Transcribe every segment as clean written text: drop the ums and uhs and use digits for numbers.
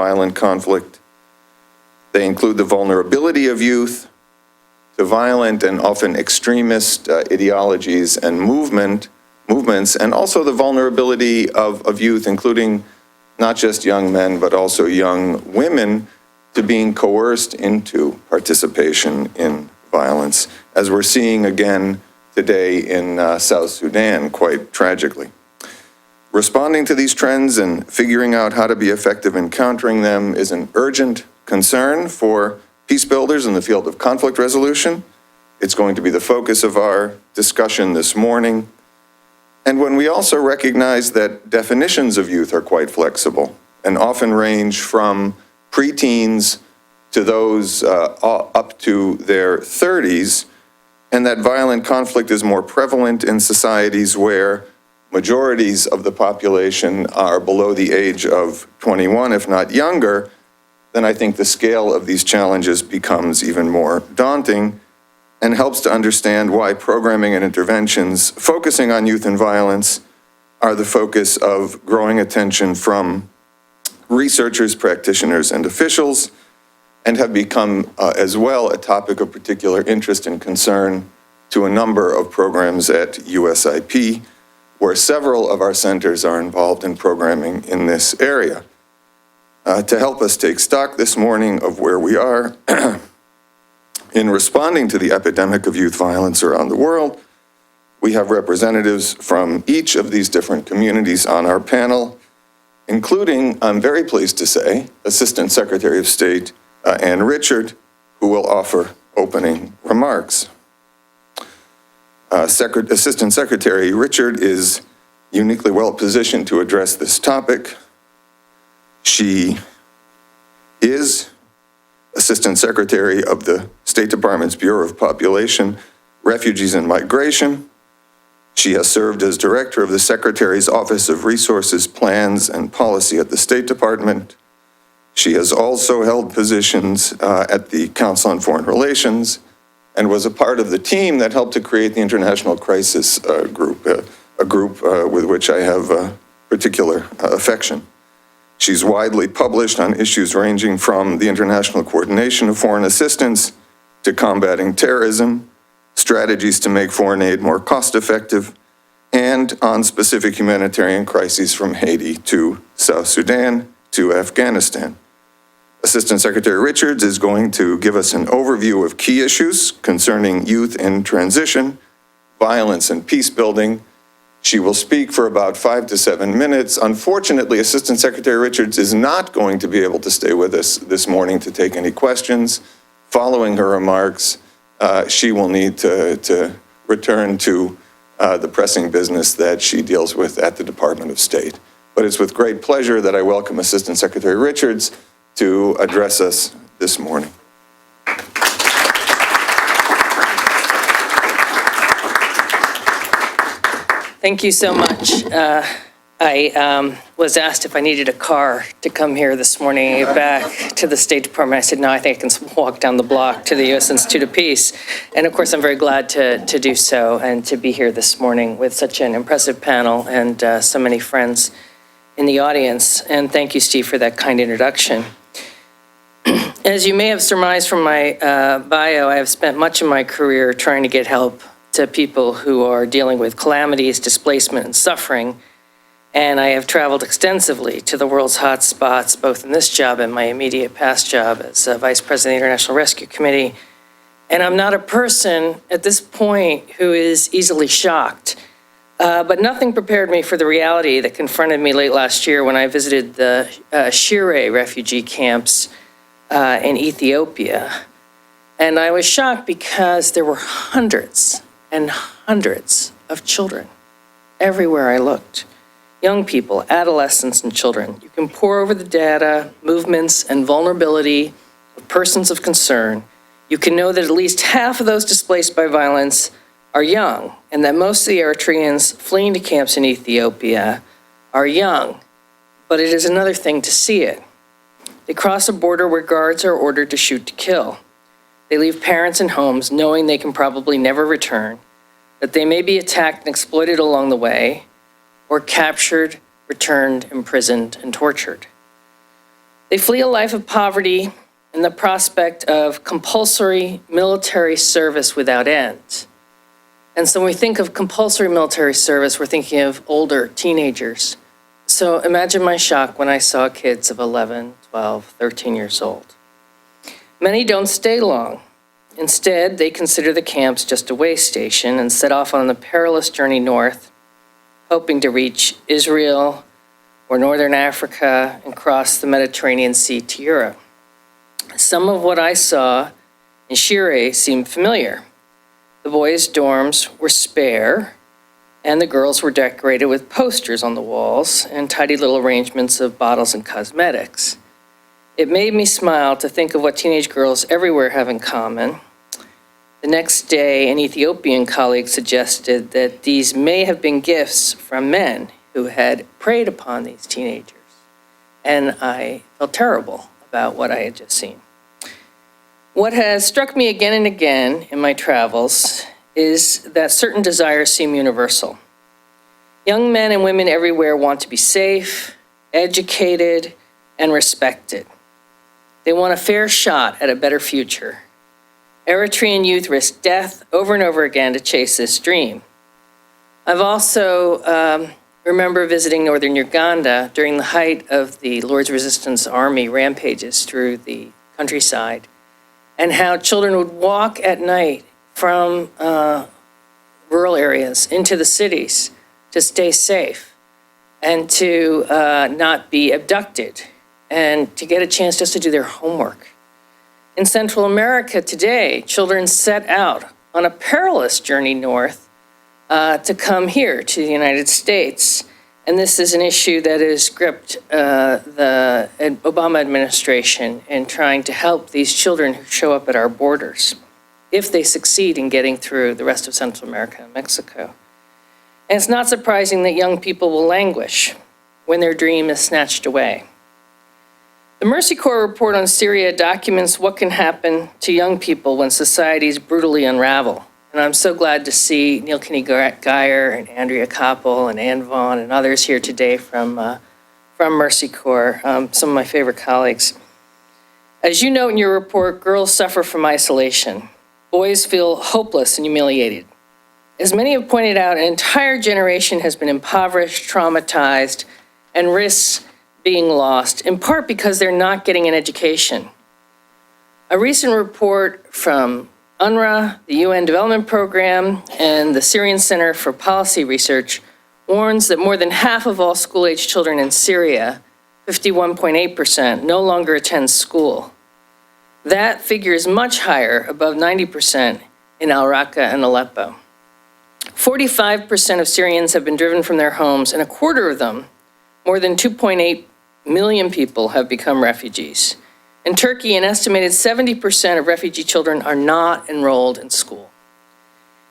violent conflict. They include the vulnerability of youth to violent and often extremist ideologies and movements, and also the vulnerability of youth, including not just young men, but also young women, to being coerced into participation in violence, as we're seeing again today in South Sudan, quite tragically. Responding to these trends and figuring out how to be effective in countering them is an urgent concern for peace builders in the field of conflict resolution. It's going to be the focus of our discussion this morning. And when we also recognize that definitions of youth are quite flexible and often range from preteens to those up to their 30s, and that violent conflict is more prevalent in societies where majorities of the population are below the age of 21, if not younger, then I think the scale of these challenges becomes even more daunting and helps to understand why programming and interventions focusing on youth and violence are the focus of growing attention from researchers, practitioners, and officials, and have become as well a topic of particular interest and concern to a number of programs at USIP, where several of our centers are involved in programming in this area. To help us take stock this morning of where we are in responding to the epidemic of youth violence around the world, we have representatives from each of these different communities on our panel, including, I'm very pleased to say, Assistant Secretary of State Ann Richard, who will offer opening remarks. Assistant Secretary Richard is uniquely well positioned to address this topic. She is Assistant Secretary of the State Department's Bureau of Population, Refugees and Migration. She has served as Director of the Secretary's Office of Resources, Plans, and Policy at the State Department. She has also held positions at the Council on Foreign Relations and was a part of the team that helped to create the International Crisis Group, a group with which I have particular affection. She's widely published on issues ranging from the international coordination of foreign assistance to combating terrorism, strategies to make foreign aid more cost-effective, and on specific humanitarian crises from Haiti to South Sudan to Afghanistan. Assistant Secretary Richards is going to give us an overview of key issues concerning youth in transition, violence and peace building. She will speak for about 5 to 7 minutes. Unfortunately, Assistant Secretary Richards is not going to be able to stay with us this morning to take any questions. Following her remarks, she will need to return to the pressing business that she deals with at the Department of State. But it's with great pleasure that I welcome Assistant Secretary Richards to address us this morning. Thank you so much. I was asked if I needed a car to come here this morning back to the State Department. I said, no, I think I can walk down the block to the U.S. Institute of Peace. And of course, I'm very glad to do so and to be here this morning with such an impressive panel and so many friends in the audience. And thank you, Steve, for that kind introduction. As you may have surmised from my bio, I have spent much of my career trying to get help to people who are dealing with calamities, displacement, and suffering. And I have traveled extensively to the world's hot spots, both in this job and my immediate past job as Vice President of the International Rescue Committee. And I'm not a person at this point who is easily shocked. But nothing prepared me for the reality that confronted me late last year when I visited the Shire refugee camps in Ethiopia. And I was shocked because there were hundreds and hundreds of children everywhere I looked. Young people, adolescents, and children. You can pore over the data, movements, and vulnerability of persons of concern. You can know that at least half of those displaced by violence are young, and that most of the Eritreans fleeing to camps in Ethiopia are young. But it is another thing to see it. They cross a border where guards are ordered to shoot to kill. They leave parents and homes knowing they can probably never return, that they may be attacked and exploited along the way, or captured, returned, imprisoned, and tortured. They flee a life of poverty and the prospect of compulsory military service without end. And so when we think of compulsory military service, we're thinking of older teenagers. So imagine my shock when I saw kids of 11, 12, 13 years old. Many don't stay long. Instead, they consider the camps just a way station and set off on the perilous journey north, hoping to reach Israel or Northern Africa and cross the Mediterranean Sea to Europe. Some of what I saw in Shire seemed familiar. The boys' dorms were spare, and the girls were decorated with posters on the walls and tidy little arrangements of bottles and cosmetics. It made me smile to think of what teenage girls everywhere have in common. The next day, an Ethiopian colleague suggested that these may have been gifts from men who had preyed upon these teenagers. And I felt terrible about what I had just seen. What has struck me again and again in my travels is that certain desires seem universal. Young men and women everywhere want to be safe, educated, and respected. They want a fair shot at a better future. Eritrean youth risk death over and over again to chase this dream. I've also remember visiting northern Uganda during the height of the Lord's Resistance Army rampages through the countryside, and how children would walk at night from rural areas into the cities to stay safe and to not be abducted and to get a chance just to do their homework. In Central America today, children set out on a perilous journey north to come here to the United States. And this is an issue that has gripped the Obama administration in trying to help these children who show up at our borders, if they succeed in getting through the rest of Central America and Mexico. And it's not surprising that young people will languish when their dream is snatched away. The Mercy Corps report on Syria documents what can happen to young people when societies brutally unravel. And I'm so glad to see Neil Kinney-Geyer and Andrea Koppel and Ann Vaughn and others here today from Mercy Corps, some of my favorite colleagues. As you note in your report, girls suffer from isolation. Boys feel hopeless and humiliated. As many have pointed out, an entire generation has been impoverished, traumatized, and risks being lost, in part because they're not getting an education. A recent report from UNRWA, the UN Development Program, and the Syrian Center for Policy Research warns that more than half of all school-age children in Syria, 51.8%, no longer attend school. That figure is much higher, above 90%, in al-Raqqa and Aleppo. 45% of Syrians have been driven from their homes, and a quarter of them, more than 2.8 million people, have become refugees. In Turkey, an estimated 70% of refugee children are not enrolled in school.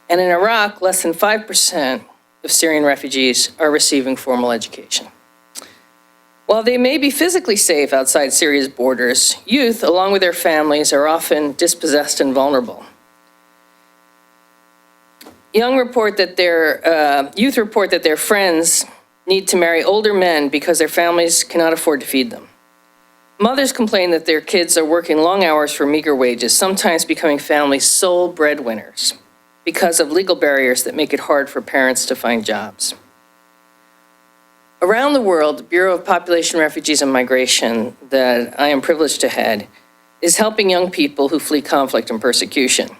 And in Iraq, less than 5% of Syrian refugees are receiving formal education. While they may be physically safe outside Syria's borders, youth, along with their families, are often dispossessed and vulnerable. Youth report that their friends need to marry older men because their families cannot afford to feed them. Mothers complain that their kids are working long hours for meager wages, sometimes becoming families' sole breadwinners because of legal barriers that make it hard for parents to find jobs. Around the world, the Bureau of Population, Refugees, and Migration, that I am privileged to head, is helping young people who flee conflict and persecution.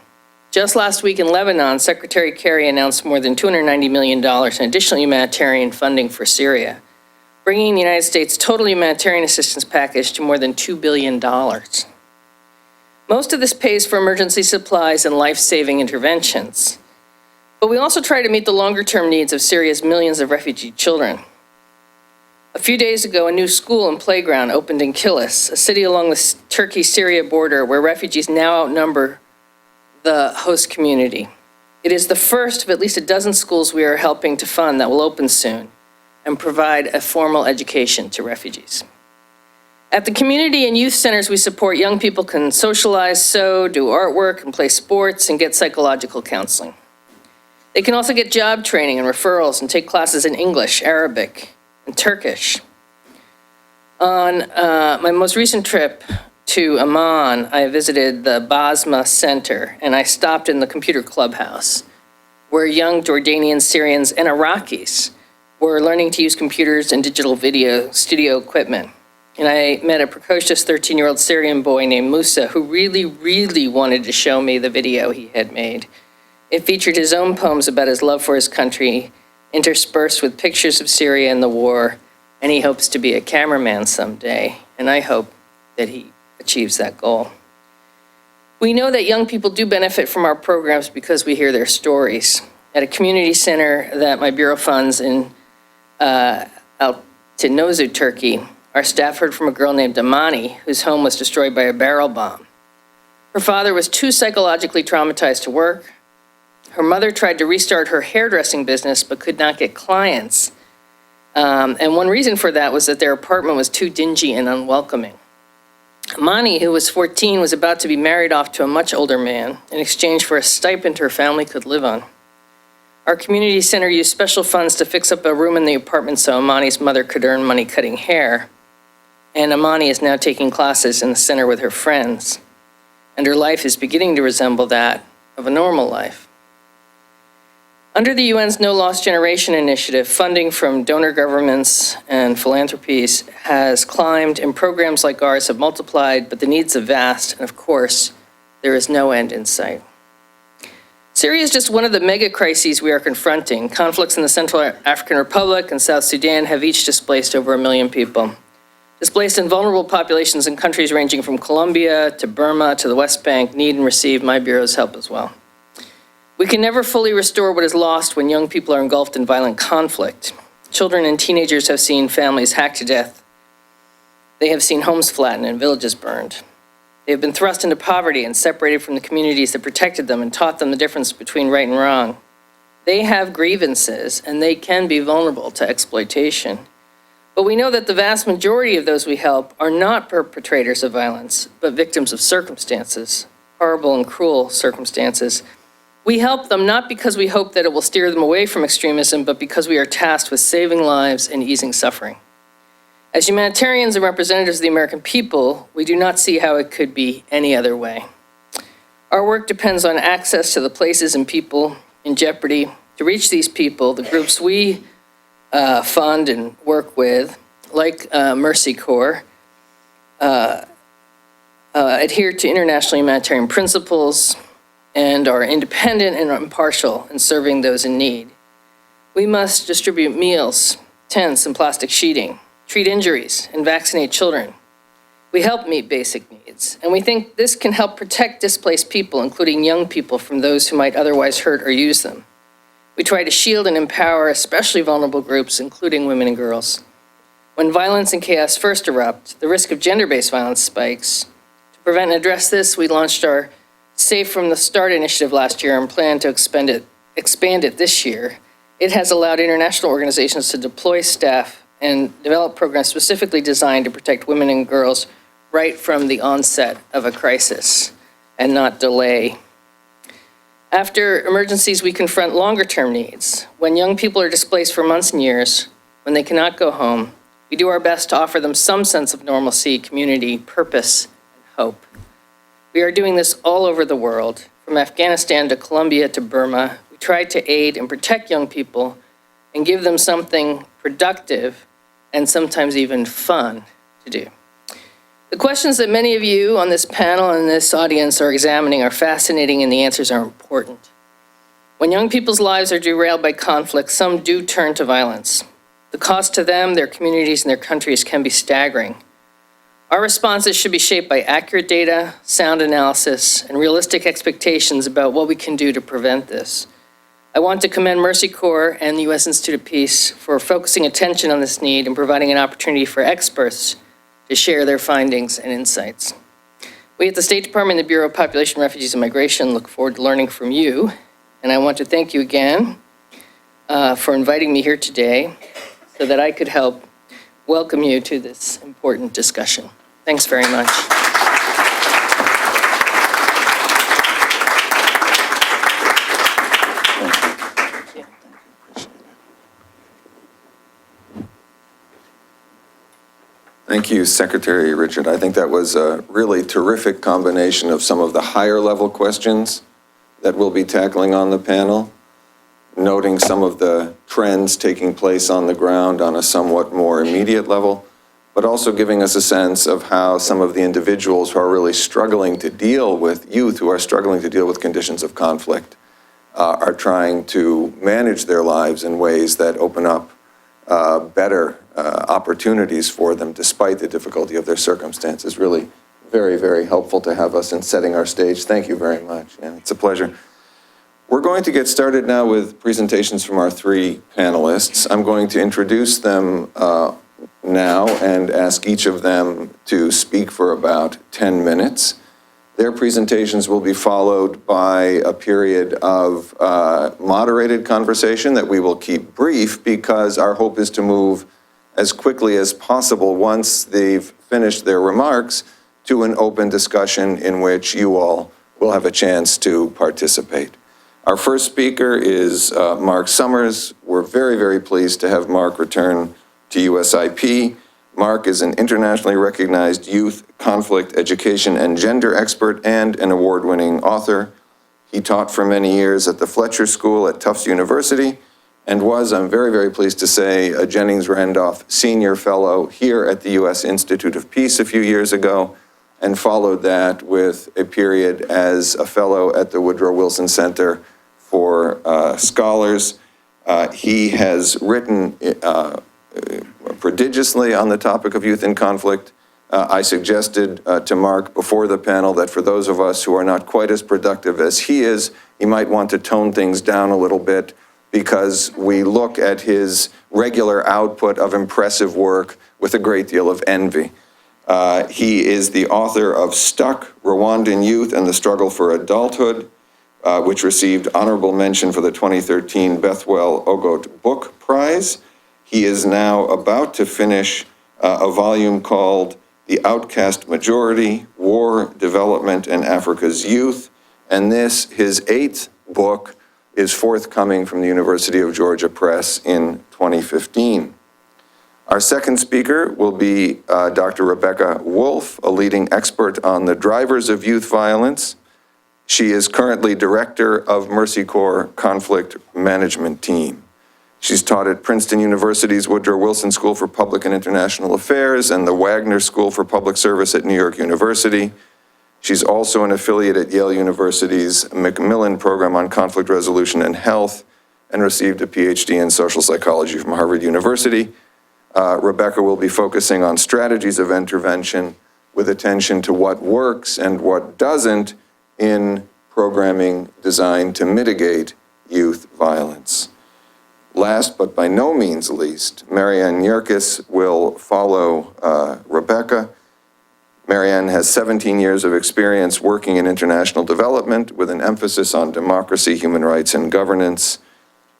Just last week in Lebanon, Secretary Kerry announced more than $290 million in additional humanitarian funding for Syria, bringing the United States' total humanitarian assistance package to more than $2 billion. Most of this pays for emergency supplies and life-saving interventions. But we also try to meet the longer-term needs of Syria's millions of refugee children. A few days ago, a new school and playground opened in Kilis, a city along the Turkey-Syria border where refugees now outnumber the host community. It is the first of at least a dozen schools we are helping to fund that will open soon and provide a formal education to refugees. At the community and youth centers we support, young people can socialize, sew, do artwork, and play sports, and get psychological counseling. They can also get job training and referrals and take classes in English, Arabic, and Turkish. On my most recent trip to Amman, I visited the Basma Center, and I stopped in the computer clubhouse, where young Jordanians, Syrians, and Iraqis were learning to use computers and digital video studio equipment. And I met a precocious 13-year-old Syrian boy named Musa who really, really wanted to show me the video he had made. It featured his own poems about his love for his country, interspersed with pictures of Syria and the war, and he hopes to be a cameraman someday, and I hope that he achieves that goal. We know that young people do benefit from our programs because we hear their stories. At a community center that my bureau funds in Altinozu, Turkey, our staff heard from a girl named Amani, whose home was destroyed by a barrel bomb. Her father was too psychologically traumatized to work. Her mother tried to restart her hairdressing business but could not get clients. And one reason for that was that their apartment was too dingy and unwelcoming. Amani, who was 14, was about to be married off to a much older man in exchange for a stipend her family could live on. Our community center used special funds to fix up a room in the apartment so Amani's mother could earn money cutting hair. And Amani is now taking classes in the center with her friends. And her life is beginning to resemble that of a normal life. Under the UN's No Lost Generation initiative, funding from donor governments and philanthropies has climbed, and programs like ours have multiplied, but the needs are vast, and of course, there is no end in sight. Syria is just one of the mega crises we are confronting. Conflicts in the Central African Republic and South Sudan have each displaced over 1 million people. Displaced and vulnerable populations in countries ranging from Colombia to Burma to the West Bank need and receive my bureau's help as well. We can never fully restore what is lost when young people are engulfed in violent conflict. Children and teenagers have seen families hacked to death. They have seen homes flattened and villages burned. They have been thrust into poverty and separated from the communities that protected them and taught them the difference between right and wrong. They have grievances, and they can be vulnerable to exploitation. But we know that the vast majority of those we help are not perpetrators of violence, but victims of circumstances, horrible and cruel circumstances. We help them not because we hope that it will steer them away from extremism, but because we are tasked with saving lives and easing suffering. As humanitarians and representatives of the American people, we do not see how it could be any other way. Our work depends on access to the places and people in jeopardy. To reach these people, the groups we fund and work with, like Mercy Corps, adhere to international humanitarian principles and are independent and impartial in serving those in need. We must distribute meals, tents, and plastic sheeting, treat injuries, and vaccinate children. We help meet basic needs, and we think this can help protect displaced people, including young people, from those who might otherwise hurt or use them. We try to shield and empower especially vulnerable groups, including women and girls. When violence and chaos first erupt, the risk of gender-based violence spikes. To prevent and address this, we launched our Safe from the Start initiative last year and plan to expand it this year. It has allowed international organizations to deploy staff and develop programs specifically designed to protect women and girls right from the onset of a crisis and not delay. After emergencies, we confront longer-term needs. When young people are displaced for months and years, when they cannot go home, we do our best to offer them some sense of normalcy, community, purpose, and hope. We are doing this all over the world, from Afghanistan to Colombia to Burma. We try to aid and protect young people and give them something productive and sometimes even fun to do. The questions that many of you on this panel and this audience are examining are fascinating, and the answers are important. When young people's lives are derailed by conflict, some do turn to violence. The cost to them, their communities, and their countries can be staggering. Our responses should be shaped by accurate data, sound analysis, and realistic expectations about what we can do to prevent this. I want to commend Mercy Corps and the U.S. Institute of Peace for focusing attention on this need and providing an opportunity for experts to share their findings and insights. We at the State Department and the Bureau of Population, Refugees, and Migration look forward to learning from you, and I want to thank you again for inviting me here today so that I could help welcome you to this important discussion. Thanks very much. Thank you, Secretary Richard. I think that was a really terrific combination of some of the higher level questions that we'll be tackling on the panel, noting some of the trends taking place on the ground on a somewhat more immediate level, but also giving us a sense of how some of the individuals who are really struggling to deal with youth, who are struggling to deal with conditions of conflict, are trying to manage their lives in ways that open up better opportunities for them despite the difficulty of their circumstances. Really very, very helpful to have us in setting our stage. Thank you very much, and it's a pleasure. We're going to get started now with presentations from our three panelists. I'm going to introduce them now and ask each of them to speak for about 10 minutes. Their presentations will be followed by a period of moderated conversation that we will keep brief, because our hope is to move as quickly as possible once they've finished their remarks to an open discussion in which you all will have a chance to participate. Our first speaker is Mark Summers. We're very, very pleased to have Mark return to USIP. Mark is an internationally recognized youth, conflict, education, and gender expert and an award-winning author. He taught for many years at the Fletcher School at Tufts University and was, I'm very, very pleased to say, a Jennings Randolph Senior Fellow here at the U.S. Institute of Peace a few years ago, and followed that with a period as a fellow at the Woodrow Wilson Center for Scholars. He has written prodigiously on the topic of youth in conflict. I suggested to Mark before the panel that for those of us who are not quite as productive as he is, he might want to tone things down a little bit, because we look at his regular output of impressive work with a great deal of envy. He is the author of Stuck, Rwandan Youth and the Struggle for Adulthood, which received honorable mention for the 2013 Bethwell Ogot Book Prize. He is now about to finish a volume called The Outcast Majority, War, Development, and Africa's Youth. And this, his 8th book, is forthcoming from the University of Georgia Press in 2015. Our second speaker will be Dr. Rebecca Wolf, a leading expert on the drivers of youth violence. She is currently director of Mercy Corps Conflict Management Team. She's taught at Princeton University's Woodrow Wilson School for Public and International Affairs and the Wagner School for Public Service at New York University. She's also an affiliate at Yale University's Macmillan Program on Conflict Resolution and Health, and received a PhD in social psychology from Harvard University. Rebecca will be focusing on strategies of intervention with attention to what works and what doesn't in programming designed to mitigate youth violence. Last, but by no means least, Marianne Yerkes will follow Rebecca. Marianne has 17 years of experience working in international development with an emphasis on democracy, human rights, and governance.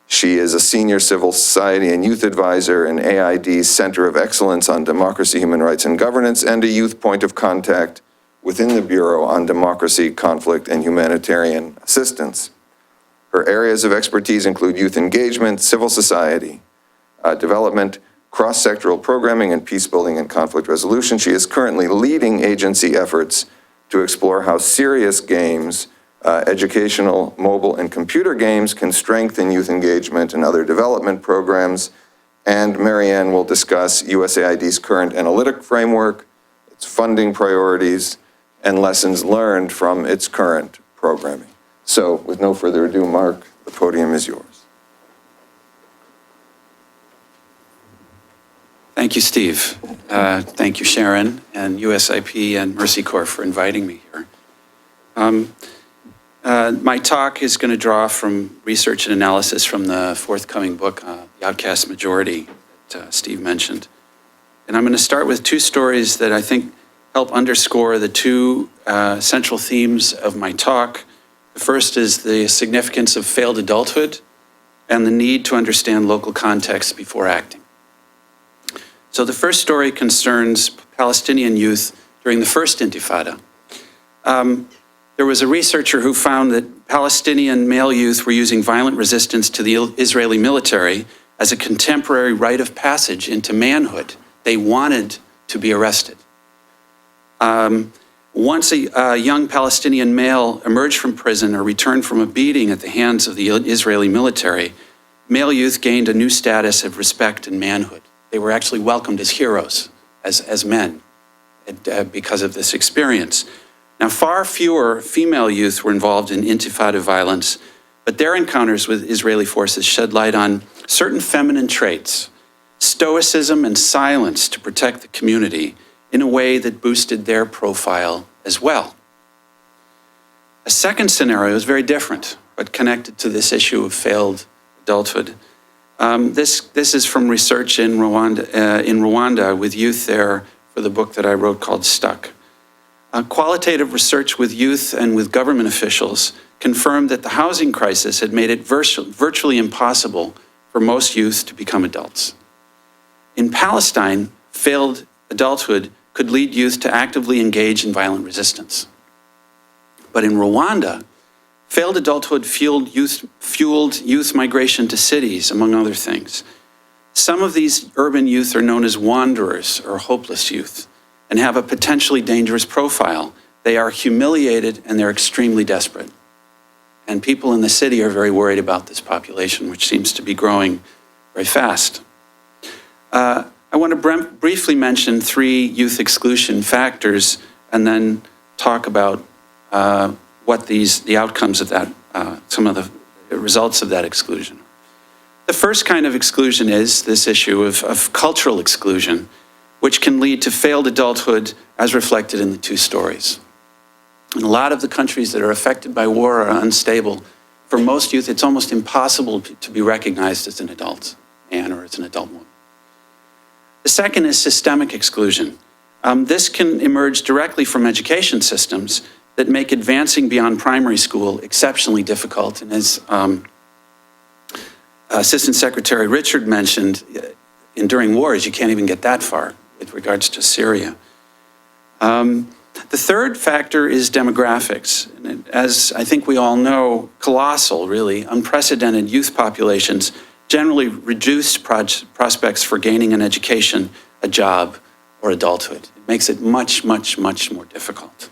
She is a senior civil society and youth advisor in AID's Center of Excellence on Democracy, Human Rights, and Governance, and a youth point of contact within the Bureau on Democracy, Conflict, and Humanitarian Assistance. Her areas of expertise include youth engagement, civil society development, cross-sectoral programming, and peacebuilding and conflict resolution. She is currently leading agency efforts to explore how serious games, educational, mobile, and computer games can strengthen youth engagement and other development programs. And Marianne will discuss USAID's current analytic framework, its funding priorities, and lessons learned from its current programming. So, with no further ado, Mark, the podium is yours. Thank you, Steve. Thank you, Sharon, and USIP and Mercy Corps for inviting me here. My talk is going to draw from research and analysis from the forthcoming book, The Outcast Majority, that Steve mentioned. And I'm going to start with two stories that I think help underscore the two central themes of my talk. The first is the significance of failed adulthood and the need to understand local context before acting. So the first story concerns Palestinian youth during the first Intifada. There was a researcher who found that Palestinian male youth were using violent resistance to the Israeli military as a contemporary rite of passage into manhood. They wanted to be arrested. Once a young Palestinian male emerged from prison or returned from a beating at the hands of the Israeli military, male youth gained a new status of respect and manhood. They were actually welcomed as heroes, as men, because of this experience. Now, far fewer female youth were involved in intifada violence, but their encounters with Israeli forces shed light on certain feminine traits, stoicism and silence to protect the community in a way that boosted their profile as well. A second scenario is very different, but connected to this issue of failed adulthood. This is from research in Rwanda with youth there for the book that I wrote called Stuck. Qualitative research with youth and with government officials confirmed that the housing crisis had made it virtually impossible for most youth to become adults. In Palestine, failed adulthood could lead youth to actively engage in violent resistance. But in Rwanda, failed adulthood fueled youth migration to cities, among other things. Some of these urban youth are known as wanderers or hopeless youth and have a potentially dangerous profile. They are humiliated and they're extremely desperate. And people in the city are very worried about this population, which seems to be growing very fast. I want to briefly mention 3 youth exclusion factors and then talk about what the outcomes of that, some of the results of that exclusion. The first kind of exclusion is this issue of cultural exclusion, which can lead to failed adulthood as reflected in the 2 stories. In a lot of the countries that are affected by war or unstable, for most youth, it's almost impossible to be recognized as an adult man or as an adult woman. The second is systemic exclusion. This can emerge directly from education systems that make advancing beyond primary school exceptionally difficult. And as Assistant Secretary Richard mentioned, during wars, you can't even get that far with regards to Syria. The third factor is demographics. And as I think we all know, colossal, really, unprecedented youth populations generally reduce prospects for gaining an education, a job, or adulthood. It makes it much, much, much more difficult.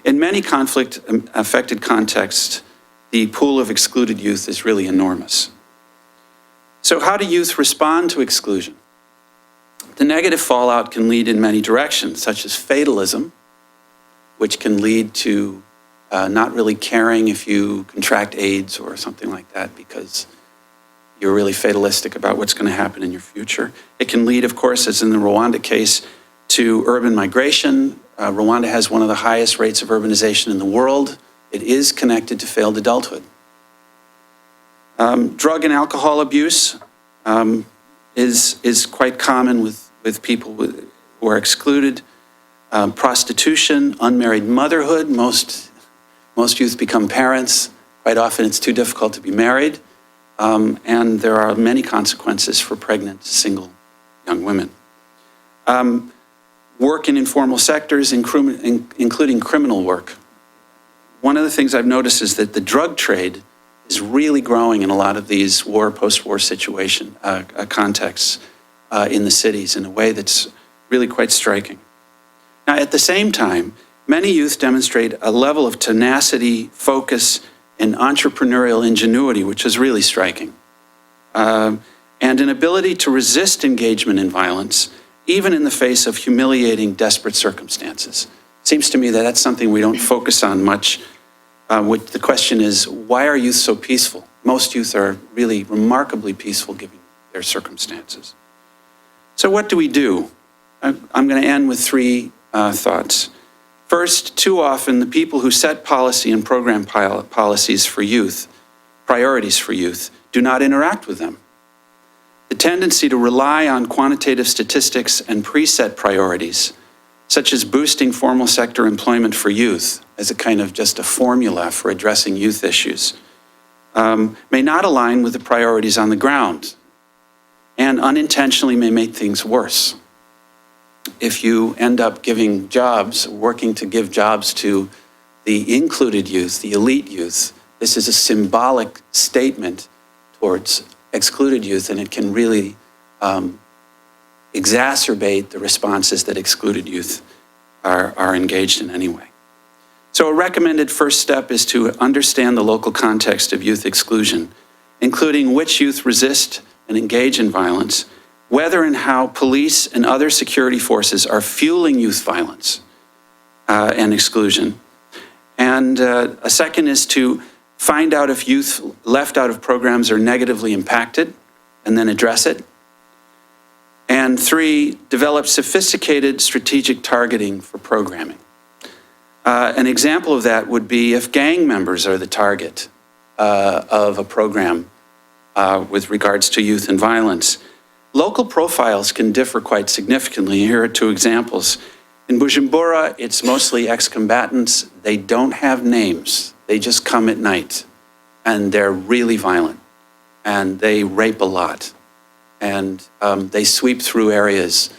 In many conflict-affected contexts, the pool of excluded youth is really enormous. So how do youth respond to exclusion? The negative fallout can lead in many directions, such as fatalism, which can lead to not really caring if you contract AIDS or something like that because you're really fatalistic about what's going to happen in your future. It can lead, of course, as in the Rwanda case, to urban migration. Rwanda has one of the highest rates of urbanization in the world. It is connected to failed adulthood. Drug and alcohol abuse is quite common with people who are excluded. Prostitution, unmarried motherhood. Most youth become parents. Quite often it's too difficult to be married. And there are many consequences for pregnant, single young women. Work in informal sectors, including criminal work. One of the things I've noticed is that the drug trade is really growing in a lot of these post-war situation contexts in the cities in a way that's really quite striking. Now, at the same time, many youth demonstrate a level of tenacity, focus, and entrepreneurial ingenuity, which is really striking. And an ability to resist engagement in violence, even in the face of humiliating, desperate circumstances. Seems to me that that's something we don't focus on much. The question is, why are youth so peaceful? Most youth are really remarkably peaceful given their circumstances. So what do we do? I'm going to end with 3 thoughts. First, too often the people who set policy and program policies for youth, priorities for youth, do not interact with them. The tendency to rely on quantitative statistics and preset priorities, such as boosting formal sector employment for youth as a kind of just a formula for addressing youth issues, may not align with the priorities on the ground and unintentionally may make things worse. If you end up giving jobs, working to give jobs to the included youth, the elite youth, this is a symbolic statement towards excluded youth, and it can really exacerbate the responses that excluded youth are engaged in anyway. So a recommended first step is to understand the local context of youth exclusion, including which youth resist and engage in violence, whether and how police and other security forces are fueling youth violence and exclusion. And a second is to find out if youth left out of programs are negatively impacted, and then address it. And 3, develop sophisticated strategic targeting for programming. An example of that would be if gang members are the target of a program with regards to youth and violence. Local profiles can differ quite significantly. Here are 2 examples. In Bujumbura, it's mostly ex-combatants. They don't have names. They just come at night, and they're really violent, and they rape a lot, and they sweep through areas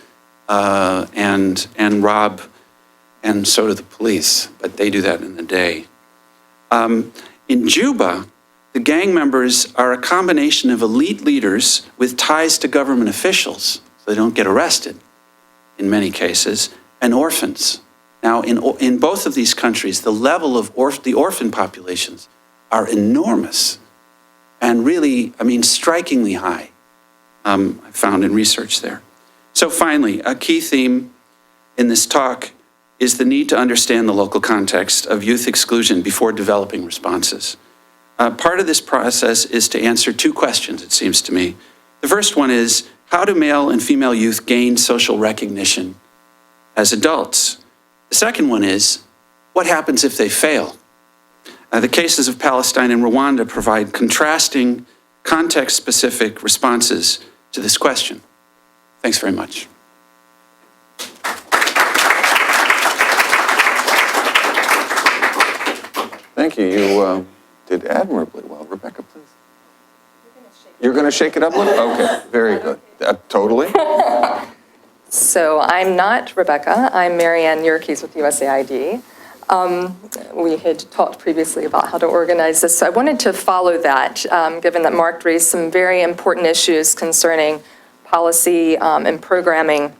and rob, and so do the police, but they do that in the day. In Juba, the gang members are a combination of elite leaders with ties to government officials, so they don't get arrested in many cases, and orphans. Now, in both of these countries, the level of the orphan populations are enormous and really, I mean, strikingly high, I found in research there. So finally, a key theme in this talk is the need to understand the local context of youth exclusion before developing responses. Part of this process is to answer 2 questions, it seems to me. The first one is, how do male and female youth gain social recognition as adults? The second one is, what happens if they fail? The cases of Palestine and Rwanda provide contrasting, context-specific responses to this question. Thanks very much. Thank you. You did admirably well. Rebecca, please. You're going to shake it up a little? Okay, very good. Totally. So I'm not Rebecca. I'm Marianne Yerkes with USAID. We had talked previously about how to organize this. So I wanted to follow that, given that Mark raised some very important issues concerning policy and programming.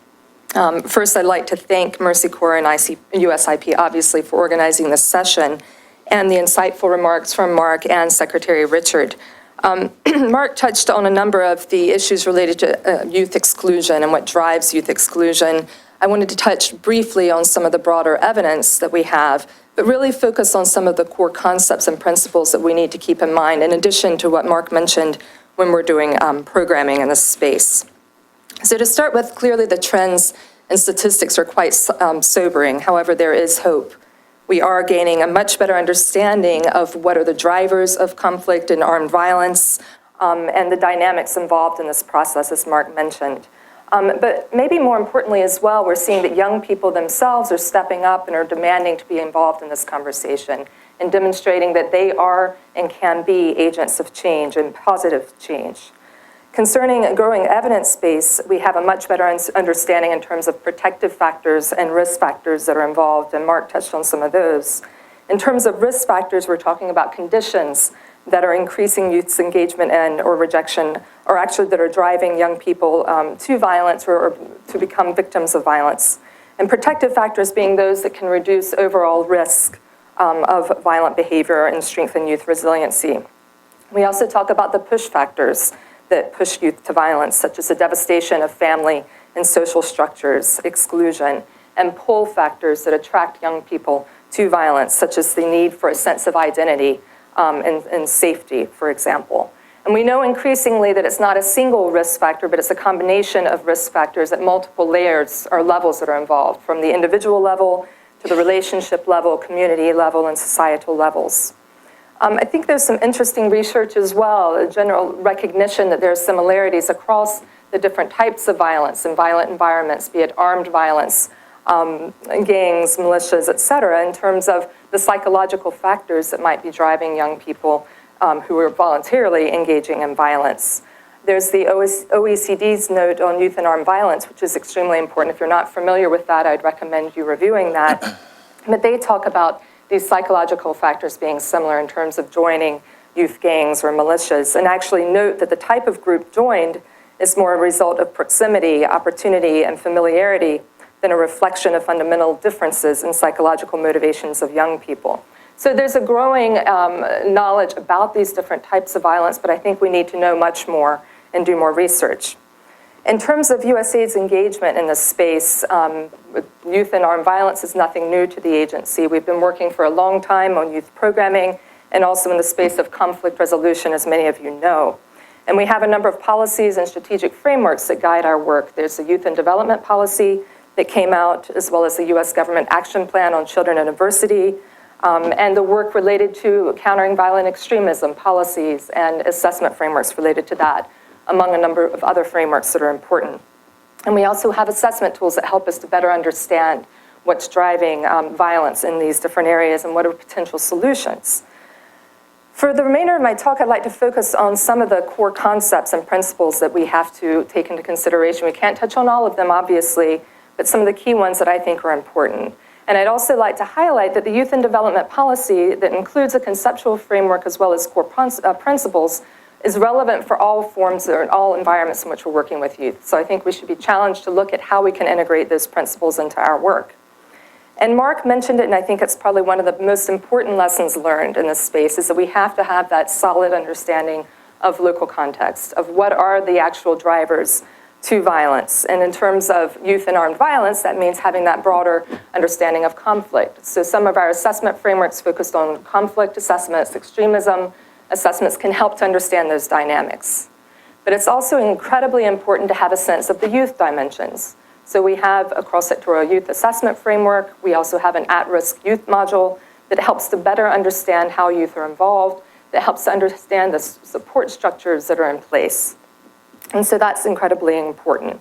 First, I'd like to thank Mercy Corps and USIP, obviously, for organizing this session and the insightful remarks from Mark and Secretary Richard. Mark touched on a number of the issues related to youth exclusion and what drives youth exclusion. I wanted to touch briefly on some of the broader evidence that we have, but really focus on some of the core concepts and principles that we need to keep in mind, in addition to what Mark mentioned when we're doing programming in this space. So to start with, clearly the trends and statistics are quite sobering. However, there is hope. We are gaining a much better understanding of what are the drivers of conflict and armed violence and the dynamics involved in this process, as Mark mentioned. But maybe more importantly as well, we're seeing that young people themselves are stepping up and are demanding to be involved in this conversation and demonstrating that they are and can be agents of change and positive change. Concerning a growing evidence base, we have a much better understanding in terms of protective factors and risk factors that are involved, and Mark touched on some of those. In terms of risk factors, we're talking about conditions that are increasing youth's engagement and or rejection, or actually that are driving young people to violence or to become victims of violence. And protective factors being those that can reduce overall risk of violent behavior and strengthen youth resiliency. We also talk about the push factors that push youth to violence, such as the devastation of family and social structures, exclusion, and pull factors that attract young people to violence, such as the need for a sense of identity and safety, for example. And we know increasingly that it's not a single risk factor, but it's a combination of risk factors at multiple layers or levels that are involved, from the individual level to the relationship level, community level, and societal levels. I think there's some interesting research as well, a general recognition that there are similarities across the different types of violence and violent environments, be it armed violence, gangs, militias, et cetera, in terms of the psychological factors that might be driving young people who are voluntarily engaging in violence. There's the OECD's note on youth and armed violence, which is extremely important. If you're not familiar with that, I'd recommend you reviewing that. But they talk about these psychological factors being similar in terms of joining youth gangs or militias, and actually note that the type of group joined is more a result of proximity, opportunity, and familiarity than a reflection of fundamental differences in psychological motivations of young people. So there's a growing knowledge about these different types of violence, but I think we need to know much more and do more research. In terms of USAID's engagement in this space, with youth and armed violence is nothing new to the agency. We've been working for a long time on youth programming and also in the space of conflict resolution, as many of you know. And we have a number of policies and strategic frameworks that guide our work. There's the Youth and Development Policy that came out, as well as the U.S. Government Action Plan on Children and Diversity, and the work related to countering violent extremism policies and assessment frameworks related to that, among a number of other frameworks that are important. And we also have assessment tools that help us to better understand what's driving violence in these different areas and what are potential solutions. For the remainder of my talk, I'd like to focus on some of the core concepts and principles that we have to take into consideration. We can't touch on all of them, obviously, but some of the key ones that I think are important. And I'd also like to highlight that the Youth and Development Policy that includes a conceptual framework as well as core principles is relevant for all forms or all environments in which we're working with youth. So I think we should be challenged to look at how we can integrate those principles into our work. And Mark mentioned it, and I think it's probably one of the most important lessons learned in this space, is that we have to have that solid understanding of local context, of what are the actual drivers to violence. And in terms of youth and armed violence, that means having that broader understanding of conflict. So some of our assessment frameworks focused on conflict assessments, extremism assessments can help to understand those dynamics. But it's also incredibly important to have a sense of the youth dimensions. So we have a cross-sectoral youth assessment framework. We also have an at-risk youth module that helps to better understand how youth are involved, that helps to understand the support structures that are in place. And so that's incredibly important.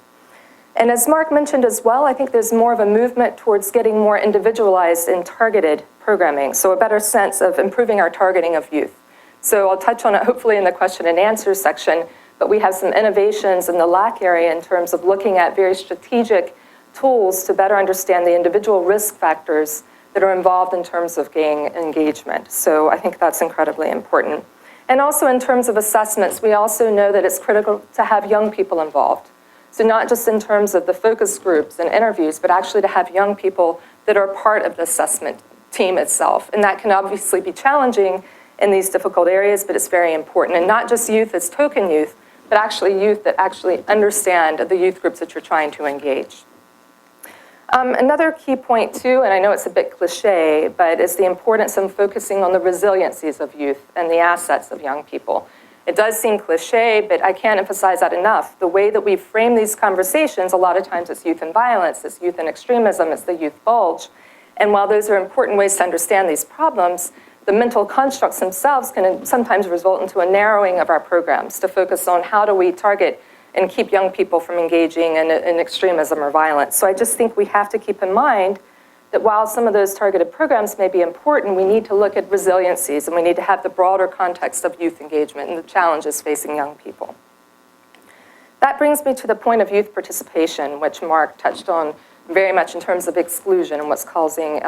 And as Mark mentioned as well, I think there's more of a movement towards getting more individualized and targeted programming, so a better sense of improving our targeting of youth. So I'll touch on it hopefully in the question and answer section, but we have some innovations in the LAC area in terms of looking at very strategic tools to better understand the individual risk factors that are involved in terms of gang engagement. So I think that's incredibly important. And also in terms of assessments, we also know that it's critical to have young people involved. So not just in terms of the focus groups and interviews, but actually to have young people that are part of the assessment team itself. And that can obviously be challenging in these difficult areas, but it's very important. And not just youth as token youth, but actually youth that actually understand the youth groups that you're trying to engage. Another key point too, and I know it's a bit cliche, but is the importance of focusing on the resiliencies of youth and the assets of young people. It does seem cliche, but I can't emphasize that enough. The way that we frame these conversations, a lot of times it's youth and violence, it's youth and extremism, it's the youth bulge. And while those are important ways to understand these problems, the mental constructs themselves can sometimes result into a narrowing of our programs to focus on how do we target and keep young people from engaging in extremism or violence. So I just think we have to keep in mind that while some of those targeted programs may be important, we need to look at resiliencies and we need to have the broader context of youth engagement and the challenges facing young people. That brings me to the point of youth participation, which Mark touched on very much in terms of exclusion and what's causing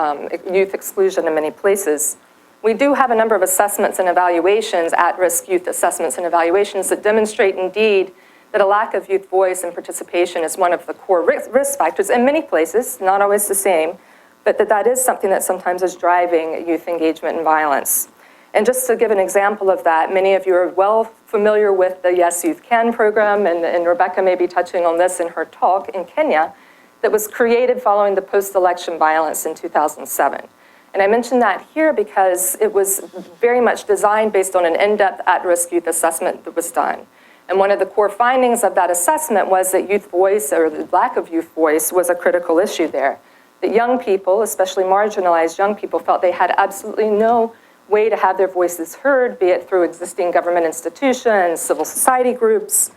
youth exclusion in many places. We do have a number of assessments and evaluations, at-risk youth assessments and evaluations that demonstrate indeed that a lack of youth voice and participation is one of the core risk factors in many places, not always the same, but that is something that sometimes is driving youth engagement and violence. And just to give an example of that, many of you are well familiar with the Yes Youth Can program, and Rebecca may be touching on this in her talk in Kenya, that was created following the post-election violence in 2007. And I mention that here because it was very much designed based on an in-depth at-risk youth assessment that was done. And one of the core findings of that assessment was that youth voice, or the lack of youth voice, was a critical issue there. That young people, especially marginalized young people, felt they had absolutely no way to have their voices heard, be it through existing government institutions, civil society groups,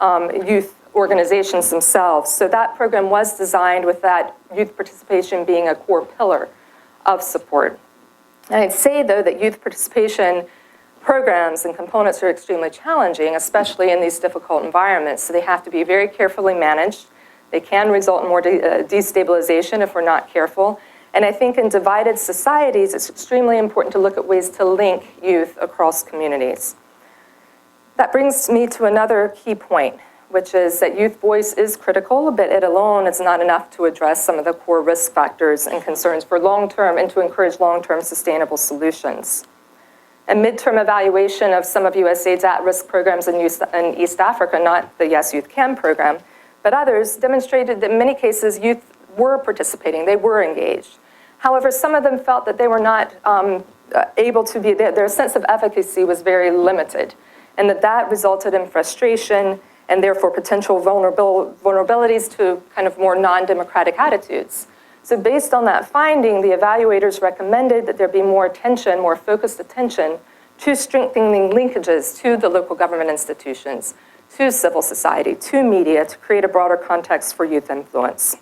youth organizations themselves. So that program was designed with that youth participation being a core pillar of support. And I'd say, though, that youth participation programs and components are extremely challenging, especially in these difficult environments. So they have to be very carefully managed. They can result in more destabilization if we're not careful. And I think in divided societies, it's extremely important to look at ways to link youth across communities. That brings me to another key point, which is that youth voice is critical, but it alone is not enough to address some of the core risk factors and concerns for long-term and to encourage long-term sustainable solutions. A midterm evaluation of some of USAID's at-risk programs in East Africa, not the Yes Youth Can program, but others, demonstrated that in many cases youth were participating, they were engaged. However, some of them felt that they were not able to be, their sense of efficacy was very limited, and that resulted in frustration and therefore potential vulnerabilities to kind of more non-democratic attitudes. So based on that finding, the evaluators recommended that there be more attention, more focused attention to strengthening linkages to the local government institutions, to civil society, to media, to create a broader context for youth influence.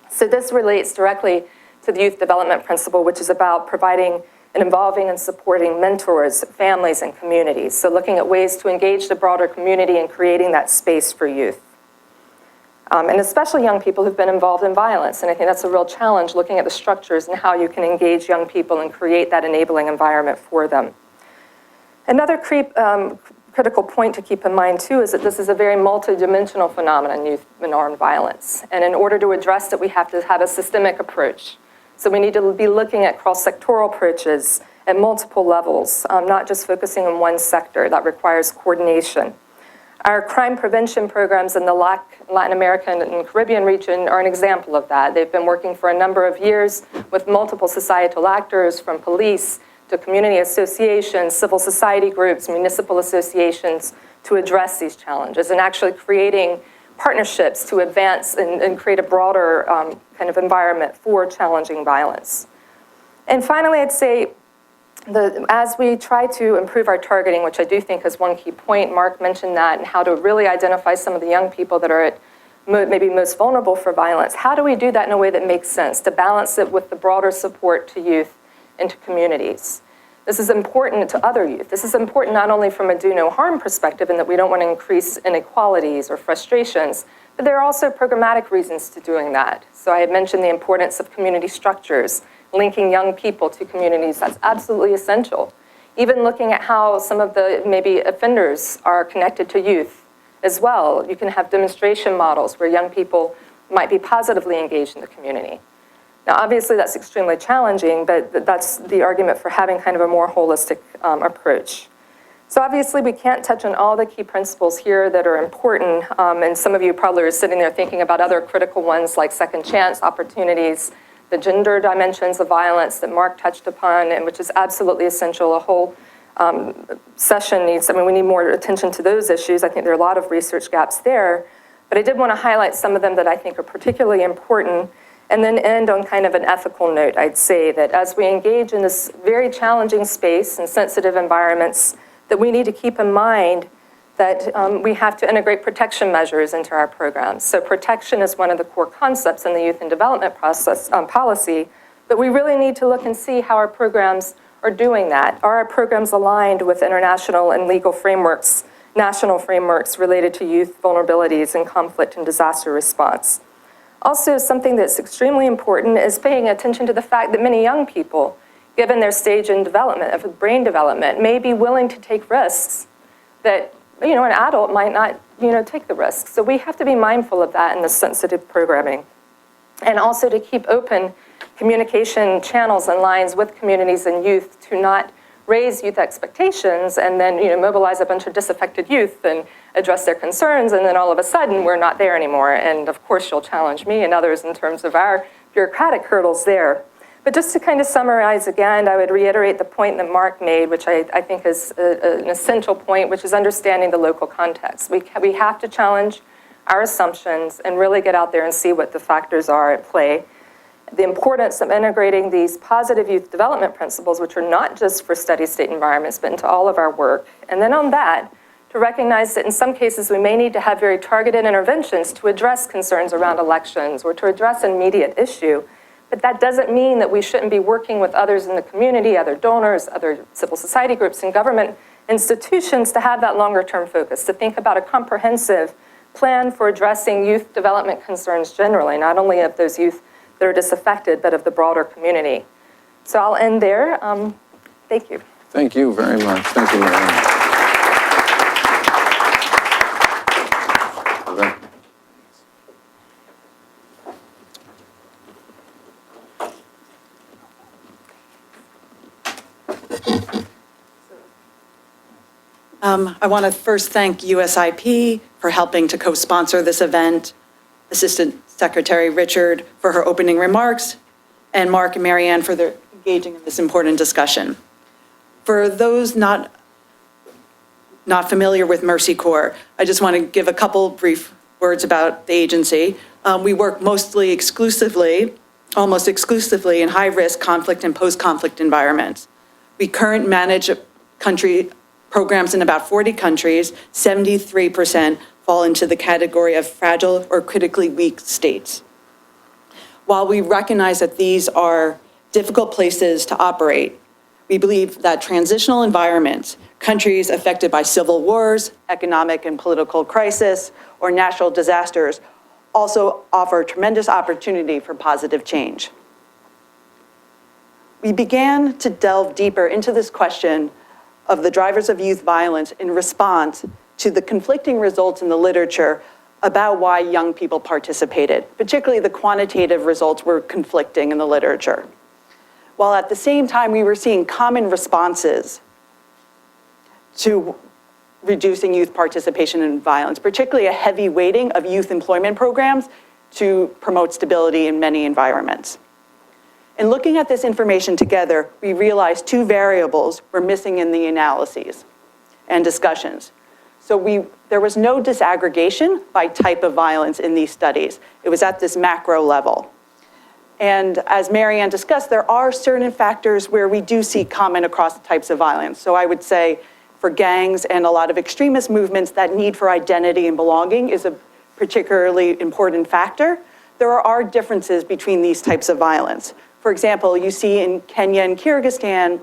So this relates directly to the Youth Development Principle, which is about providing and involving and supporting mentors, families, and communities. So looking at ways to engage the broader community and creating that space for youth. And especially young people who've been involved in violence. And I think that's a real challenge, looking at the structures and how you can engage young people and create that enabling environment for them. Another critical point to keep in mind, too, is that this is a very multidimensional phenomenon, youth and armed violence. And in order to address it, we have to have a systemic approach. So we need to be looking at cross-sectoral approaches at multiple levels, not just focusing on one sector. That requires coordination. Our crime prevention programs in the Latin American and Caribbean region are an example of that. They've been working for a number of years with multiple societal actors, from police to community associations, civil society groups, municipal associations, to address these challenges, and actually creating partnerships to advance and create a broader kind of environment for challenging violence. And finally, I'd say, as we try to improve our targeting, which I do think is one key point, Mark mentioned that, and how to really identify some of the young people that are at maybe most vulnerable for violence, how do we do that in a way that makes sense, to balance it with the broader support to youth and to communities? This is important to other youth. This is important not only from a do no harm perspective, in that we don't want to increase inequalities or frustrations, but there are also programmatic reasons to doing that. So I had mentioned the importance of community structures, linking young people to communities. That's absolutely essential. Even looking at how some of the maybe offenders are connected to youth as well. You can have demonstration models where young people might be positively engaged in the community. Now, obviously, that's extremely challenging, but that's the argument for having kind of a more holistic approach. So obviously, we can't touch on all the key principles here that are important, and some of you probably are sitting there thinking about other critical ones like second chance opportunities, the gender dimensions of violence that Mark touched upon, and which is absolutely essential. A whole session needs, we need more attention to those issues. I think there are a lot of research gaps there, but I did want to highlight some of them that I think are particularly important, and then end on kind of an ethical note. I'd say that as we engage in this very challenging space and sensitive environments, that we need to keep in mind that we have to integrate protection measures into our programs. So protection is one of the core concepts in the youth and development process policy, but we really need to look and see how our programs are doing that. Are our programs aligned with international and legal frameworks, national frameworks related to youth vulnerabilities and conflict and disaster response? Also, something that's extremely important is paying attention to the fact that many young people, given their stage in development, of brain development, may be willing to take risks that an adult might not take the risks. So we have to be mindful of that in the sensitive programming. And also to keep open communication channels and lines with communities and youth, to not raise youth expectations and then mobilize a bunch of disaffected youth and address their concerns, and then all of a sudden we're not there anymore. And of course you'll challenge me and others in terms of our bureaucratic hurdles there. But just to kind of summarize again, I would reiterate the point that Mark made, which I think is an essential point, which is understanding the local context. We have to challenge our assumptions and really get out there and see what the factors are at play. The importance of integrating these positive youth development principles, which are not just for steady state environments, but into all of our work. And then on that, to recognize that in some cases we may need to have very targeted interventions to address concerns around elections or to address an immediate issue. But that doesn't mean that we shouldn't be working with others in the community, other donors, other civil society groups and government institutions to have that longer term focus, to think about a comprehensive plan for addressing youth development concerns generally, not only of those youth that are disaffected, but of the broader community. So I'll end there. Thank you. Thank you very much. Thank you, Marianne. I want to first thank USIP for helping to co-sponsor this event, Assistant Secretary Richard for her opening remarks, and Mark and Marianne for their engaging in this important discussion. For those not familiar with Mercy Corps, I just want to give a couple brief words about the agency. We work almost exclusively in high-risk conflict and post-conflict environments. We currently manage country programs in about 40 countries. 73% fall into the category of fragile or critically weak states. While we recognize that these are difficult places to operate, we believe that transitional environments, countries affected by civil wars, economic and political crisis, or natural disasters, also offer tremendous opportunity for positive change. We began to delve deeper into this question of the drivers of youth violence in response to the conflicting results in the literature about why young people participated. Particularly the quantitative results were conflicting in the literature. While at the same time we were seeing common responses to reducing youth participation in violence, particularly a heavy weighting of youth employment programs to promote stability in many environments. In looking at this information together, we realized two variables were missing in the analyses and discussions. So there was no disaggregation by type of violence in these studies. It was at this macro level. And as Marianne discussed, there are certain factors where we do see common across types of violence. So I would say for gangs and a lot of extremist movements, that need for identity and belonging is a particularly important factor. There are differences between these types of violence. For example, you see in Kenya and Kyrgyzstan,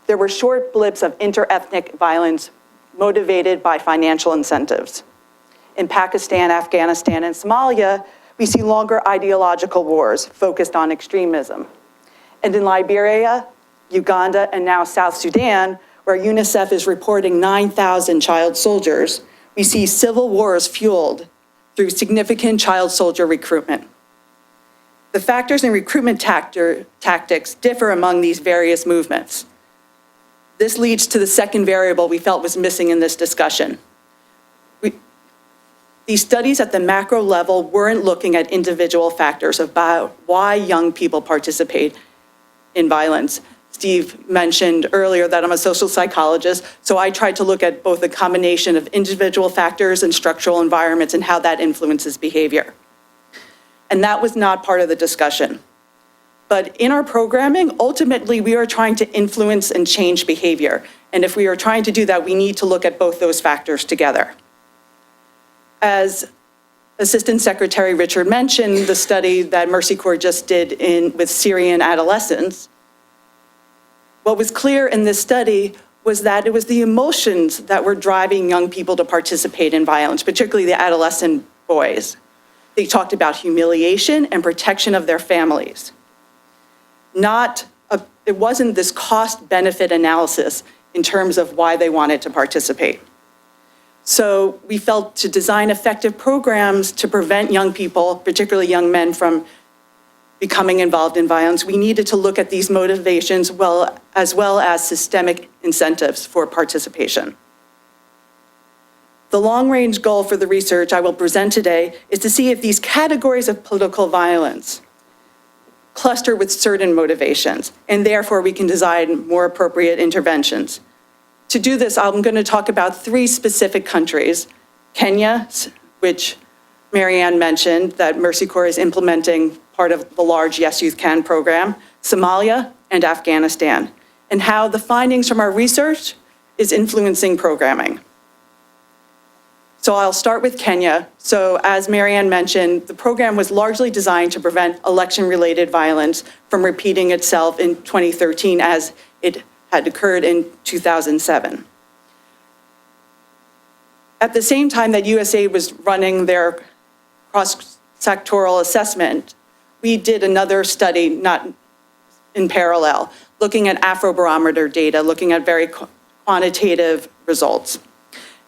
there were short blips of inter-ethnic violence motivated by financial incentives. In Pakistan, Afghanistan, and Somalia, we see longer ideological wars focused on extremism. And in Liberia, Uganda, and now South Sudan, where UNICEF is reporting 9,000 child soldiers, we see civil wars fueled through significant child soldier recruitment. The factors in recruitment tactics differ among these various movements. This leads to the second variable we felt was missing in this discussion. These studies at the macro level weren't looking at individual factors about why young people participate in violence. Steve mentioned earlier that I'm a social psychologist, so I tried to look at both a combination of individual factors and structural environments and how that influences behavior. And that was not part of the discussion. But in our programming, ultimately, we are trying to influence and change behavior. And if we are trying to do that, we need to look at both those factors together. As Assistant Secretary Richard mentioned, the study that Mercy Corps just did with Syrian adolescents, what was clear in this study was that it was the emotions that were driving young people to participate in violence, particularly the adolescent boys. They talked about humiliation and protection of their families. It wasn't this cost-benefit analysis in terms of why they wanted to participate. So we felt to design effective programs to prevent young people, particularly young men, from becoming involved in violence, we needed to look at these motivations as well as systemic incentives for participation. The long-range goal for the research I will present today is to see if these categories of political violence cluster with certain motivations, and therefore we can design more appropriate interventions. To do this, I'm going to talk about three specific countries: Kenya, which Marianne mentioned, that Mercy Corps is implementing part of the large Yes Youth Can program, Somalia, and Afghanistan, and how the findings from our research is influencing programming. So I'll start with Kenya. So as Marianne mentioned, the program was largely designed to prevent election-related violence from repeating itself in 2013 as it had occurred in 2007. At the same time that USAID was running their cross-sectoral assessment, we did another study, not in parallel, looking at Afrobarometer data, looking at very quantitative results.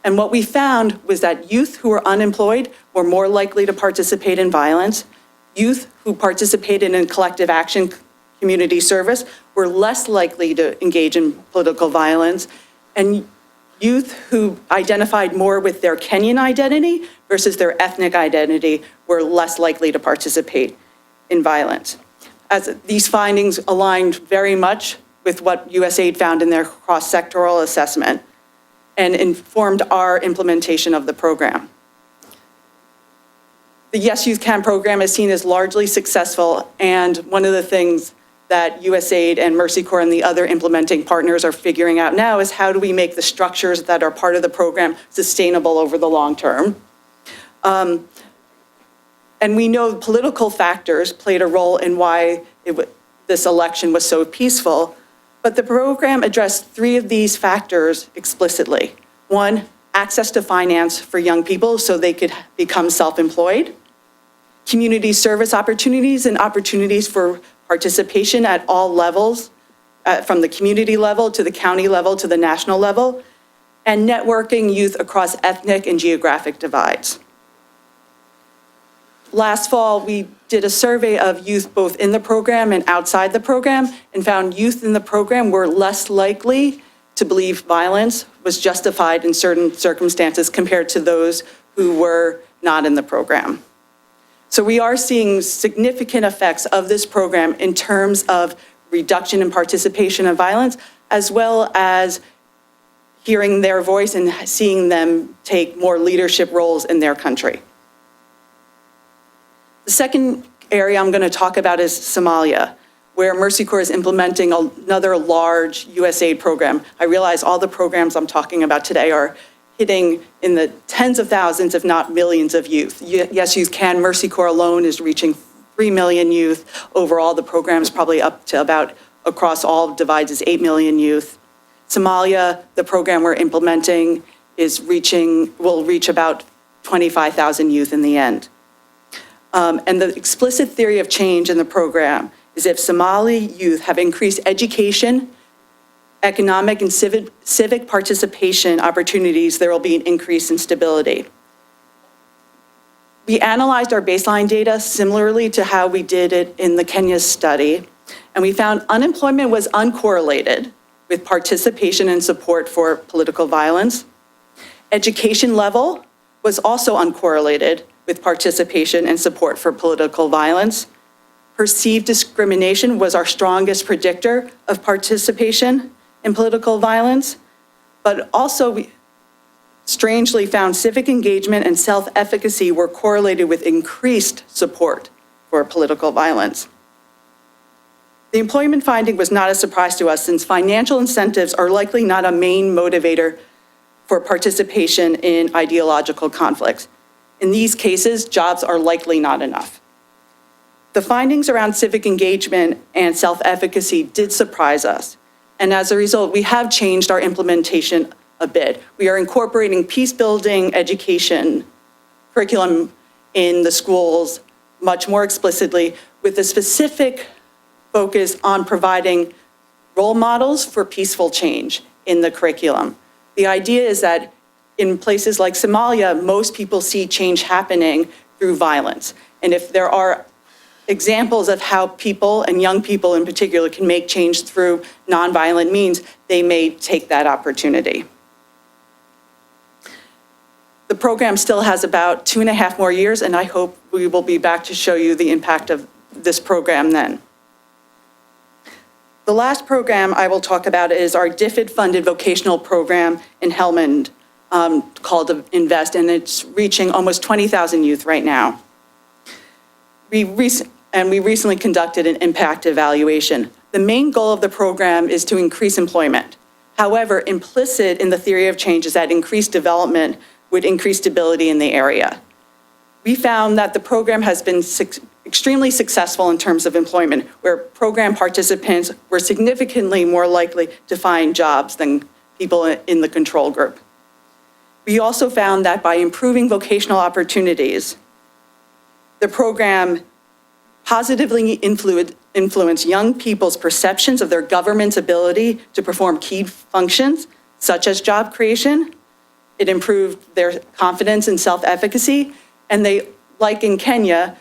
And what we found was that youth who were unemployed were more likely to participate in violence. Youth who participated in collective action community service were less likely to engage in political violence. And youth who identified more with their Kenyan identity versus their ethnic identity were less likely to participate in violence. As these findings aligned very much with what USAID found in their cross-sectoral assessment and informed our implementation of the program. The Yes Youth Can program is seen as largely successful, and one of the things that USAID and Mercy Corps and the other implementing partners are figuring out now is how do we make the structures that are part of the program sustainable over the long term. And we know political factors played a role in why this election was so peaceful, but the program addressed 3 of these factors explicitly. 1, access to finance for young people so they could become self-employed. Community service opportunities and opportunities for participation at all levels, from the community level to the county level to the national level, and networking youth across ethnic and geographic divides. Last fall, we did a survey of youth both in the program and outside the program and found youth in the program were less likely to believe violence was justified in certain circumstances compared to those who were not in the program. So we are seeing significant effects of this program in terms of reduction in participation in violence, as well as hearing their voice and seeing them take more leadership roles in their country. The second area I'm going to talk about is Somalia, where Mercy Corps is implementing another large USAID program. I realize all the programs I'm talking about today are hitting in the tens of thousands, if not millions of youth. Yes Youth Can, Mercy Corps alone is reaching 3 million youth. Overall, the program is probably up to about, across all divides, is 8 million youth. Somalia, the program we're implementing, will reach about 25,000 youth in the end. And the explicit theory of change in the program is if Somali youth have increased education, economic and civic participation opportunities, there will be an increase in stability. We analyzed our baseline data similarly to how we did it in the Kenya study, and we found unemployment was uncorrelated with participation and support for political violence. Education level was also uncorrelated with participation and support for political violence. Perceived discrimination was our strongest predictor of participation in political violence, but also we strangely found civic engagement and self-efficacy were correlated with increased support for political violence. The employment finding was not a surprise to us since financial incentives are likely not a main motivator for participation in ideological conflicts. In these cases, jobs are likely not enough. The findings around civic engagement and self-efficacy did surprise us. And as a result, we have changed our implementation a bit. We are incorporating peace-building education curriculum in the schools much more explicitly with a specific focus on providing role models for peaceful change in the curriculum. The idea is that in places like Somalia, most people see change happening through violence. And if there are examples of how people, and young people in particular, can make change through nonviolent means, they may take that opportunity. The program still has about 2.5 more years, and I hope we will be back to show you the impact of this program then. The last program I will talk about is our DFID-funded vocational program in Helmand called Invest, and it's reaching almost 20,000 youth right now. We recently conducted an impact evaluation. The main goal of the program is to increase employment. However, implicit in the theory of change is that increased development would increase stability in the area. We found that the program has been extremely successful in terms of employment, where program participants were significantly more likely to find jobs than people in the control group. We also found that by improving vocational opportunities, the program positively influenced young people's perceptions of their government's ability to perform key functions, such as job creation. It improved their confidence and self-efficacy, and they, like in Kenya,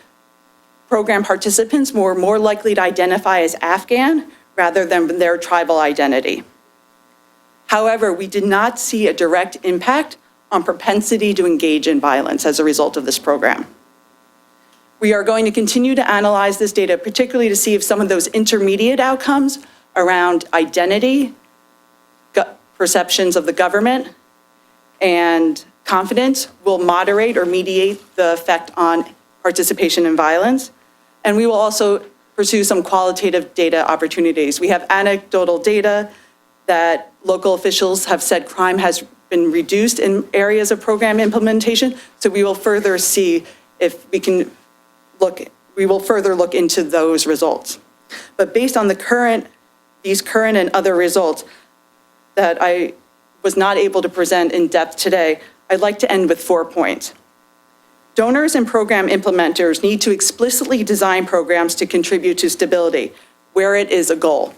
program participants were more likely to identify as Afghan rather than their tribal identity. However, we did not see a direct impact on propensity to engage in violence as a result of this program. We are going to continue to analyze this data, particularly to see if some of those intermediate outcomes around identity, perceptions of the government, and confidence will moderate or mediate the effect on participation in violence. And we will also pursue some qualitative data opportunities. We have anecdotal data that local officials have said crime has been reduced in areas of program implementation. So we will further see if we can we will further look into those results. But based on these current and other results that I was not able to present in depth today, I'd like to end with 4 points. Donors and program implementers need to explicitly design programs to contribute to stability, where it is a goal.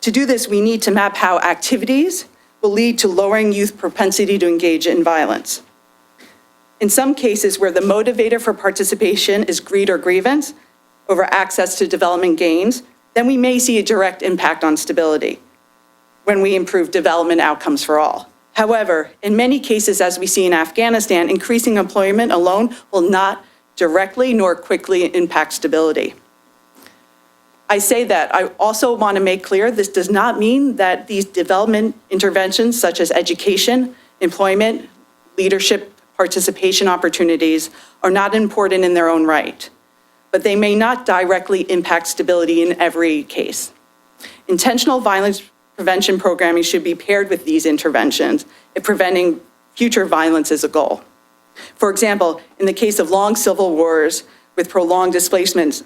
To do this, we need to map how activities will lead to lowering youth propensity to engage in violence. In some cases where the motivator for participation is greed or grievance over access to development gains, then we may see a direct impact on stability when we improve development outcomes for all. However, in many cases, as we see in Afghanistan, increasing employment alone will not directly nor quickly impact stability. I say that. I also want to make clear this does not mean that these development interventions, such as education, employment, leadership, participation opportunities, are not important in their own right, but they may not directly impact stability in every case. Intentional violence prevention programming should be paired with these interventions if preventing future violence is a goal. For example, in the case of long civil wars with prolonged displacements,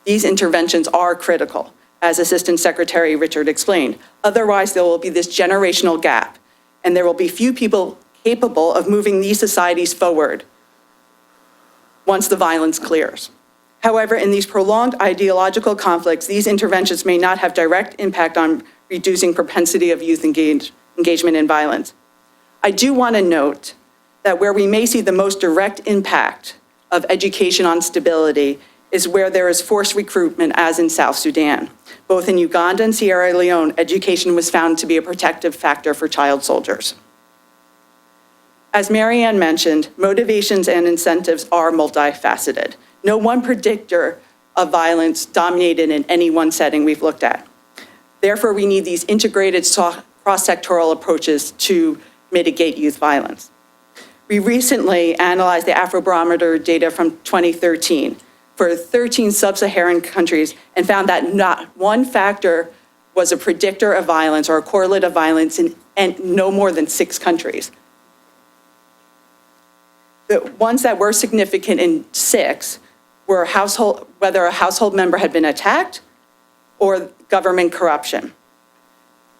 these interventions are critical, as Assistant Secretary Richard explained. Otherwise, there will be this generational gap, and there will be few people capable of moving these societies forward once the violence clears. However, in these prolonged ideological conflicts, these interventions may not have direct impact on reducing propensity of youth engagement in violence. I do want to note that where we may see the most direct impact of education on stability is where there is forced recruitment, as in South Sudan. Both in Uganda and Sierra Leone, education was found to be a protective factor for child soldiers. As Marianne mentioned, motivations and incentives are multifaceted. No one predictor of violence dominated in any one setting we've looked at. Therefore, we need these integrated cross-sectoral approaches to mitigate youth violence. We recently analyzed the Afrobarometer data from 2013 for 13 sub-Saharan countries and found that not one factor was a predictor of violence or a correlate of violence in no more than 6 countries. The ones that were significant in 6 were whether a household member had been attacked or government corruption.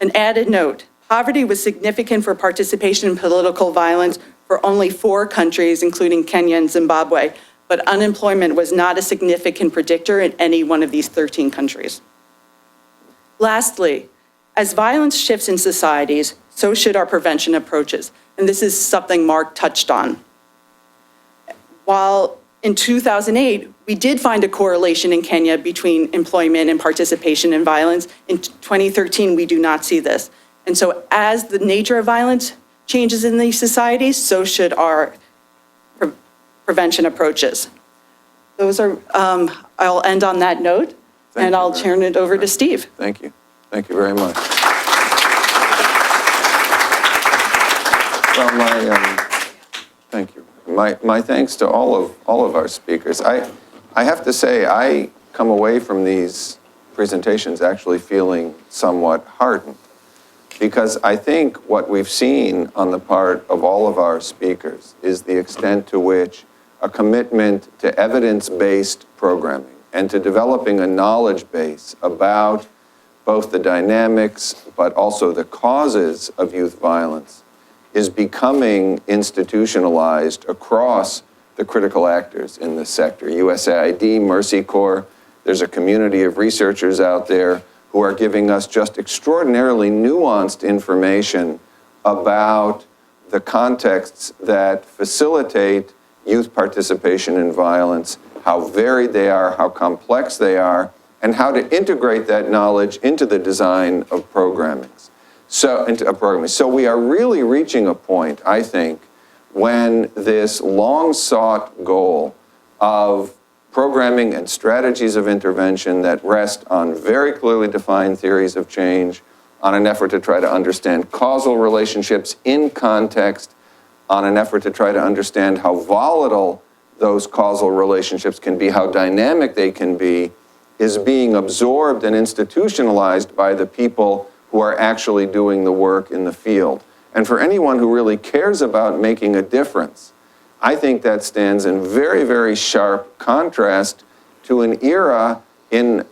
An added note, poverty was significant for participation in political violence for only 4 countries, including Kenya and Zimbabwe, but unemployment was not a significant predictor in any one of these 13 countries. Lastly, as violence shifts in societies, so should our prevention approaches. And this is something Mark touched on. While in 2008, we did find a correlation in Kenya between employment and participation in violence, in 2013, we do not see this. And so as the nature of violence changes in these societies, so should our prevention approaches. Those are, I'll end on that note, and I'll turn it over to Steve. Thank you. Thank you very much. Well, thank you. My thanks to all of our speakers. I have to say, I come away from these presentations actually feeling somewhat heartened, because I think what we've seen on the part of all of our speakers is the extent to which a commitment to evidence-based programming and to developing a knowledge base about both the dynamics but also the causes of youth violence is becoming institutionalized across the critical actors in this sector. USAID, Mercy Corps, there's a community of researchers out there who are giving us just extraordinarily nuanced information about the contexts that facilitate youth participation in violence, how varied they are, how complex they are, and how to integrate that knowledge into the design of programmings. programming. So we are really reaching a point, I think, when this long-sought goal of programming and strategies of intervention that rest on very clearly defined theories of change, on an effort to try to understand causal relationships in context, on an effort to try to understand how volatile those causal relationships can be, how dynamic they can be, is being absorbed and institutionalized by the people who are actually doing the work in the field. And for anyone who really cares about making a difference, I think that stands in very, very sharp contrast to an era in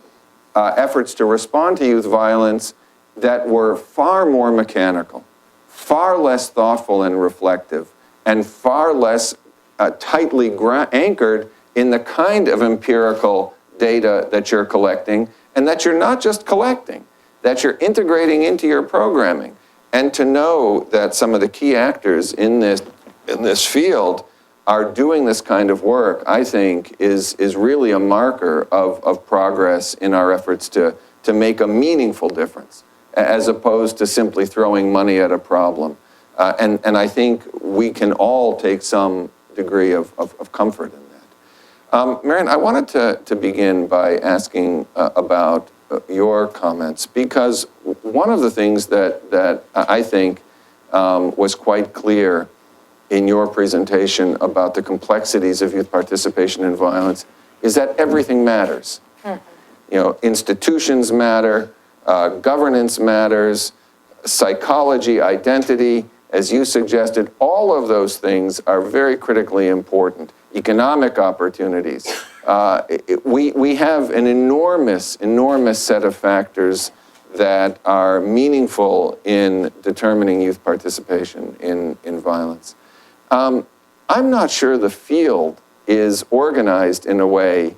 efforts to respond to youth violence that were far more mechanical, far less thoughtful and reflective, and far less tightly anchored in the kind of empirical data that you're collecting, and that you're not just collecting, that you're integrating into your programming. And to know that some of the key actors in this field are doing this kind of work, I think, is really a marker of progress in our efforts to make a meaningful difference, as opposed to simply throwing money at a problem. And I think we can all take some degree of comfort in that. Marian, I wanted to begin by asking about your comments, because one of the things that I think was quite clear in your presentation about the complexities of youth participation in violence is that everything matters. You know, institutions matter, governance matters, psychology, identity, as you suggested, all of those things are very critically important. Economic opportunities. We have an enormous set of factors that are meaningful in determining youth participation in violence. I'm not sure the field is organized in a way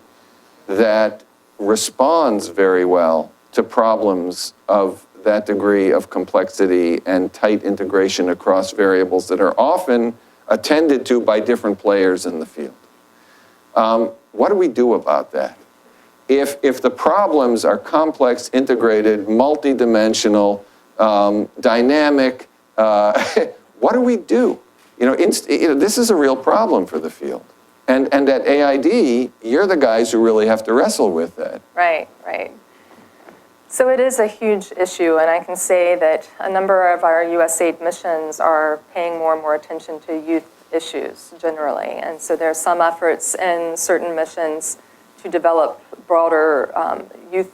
that responds very well to problems of that degree of complexity and tight integration across variables that are often attended to by different players in the field. What do we do about that? If the problems are complex, integrated, multidimensional, dynamic, what do we do? You know, this is a real problem for the field. And at AID, you're the guys who really have to wrestle with that. Right, right. So it is a huge issue, and I can say that a number of our USAID missions are paying more and more attention to youth issues generally. And so there are some efforts in certain missions to develop broader youth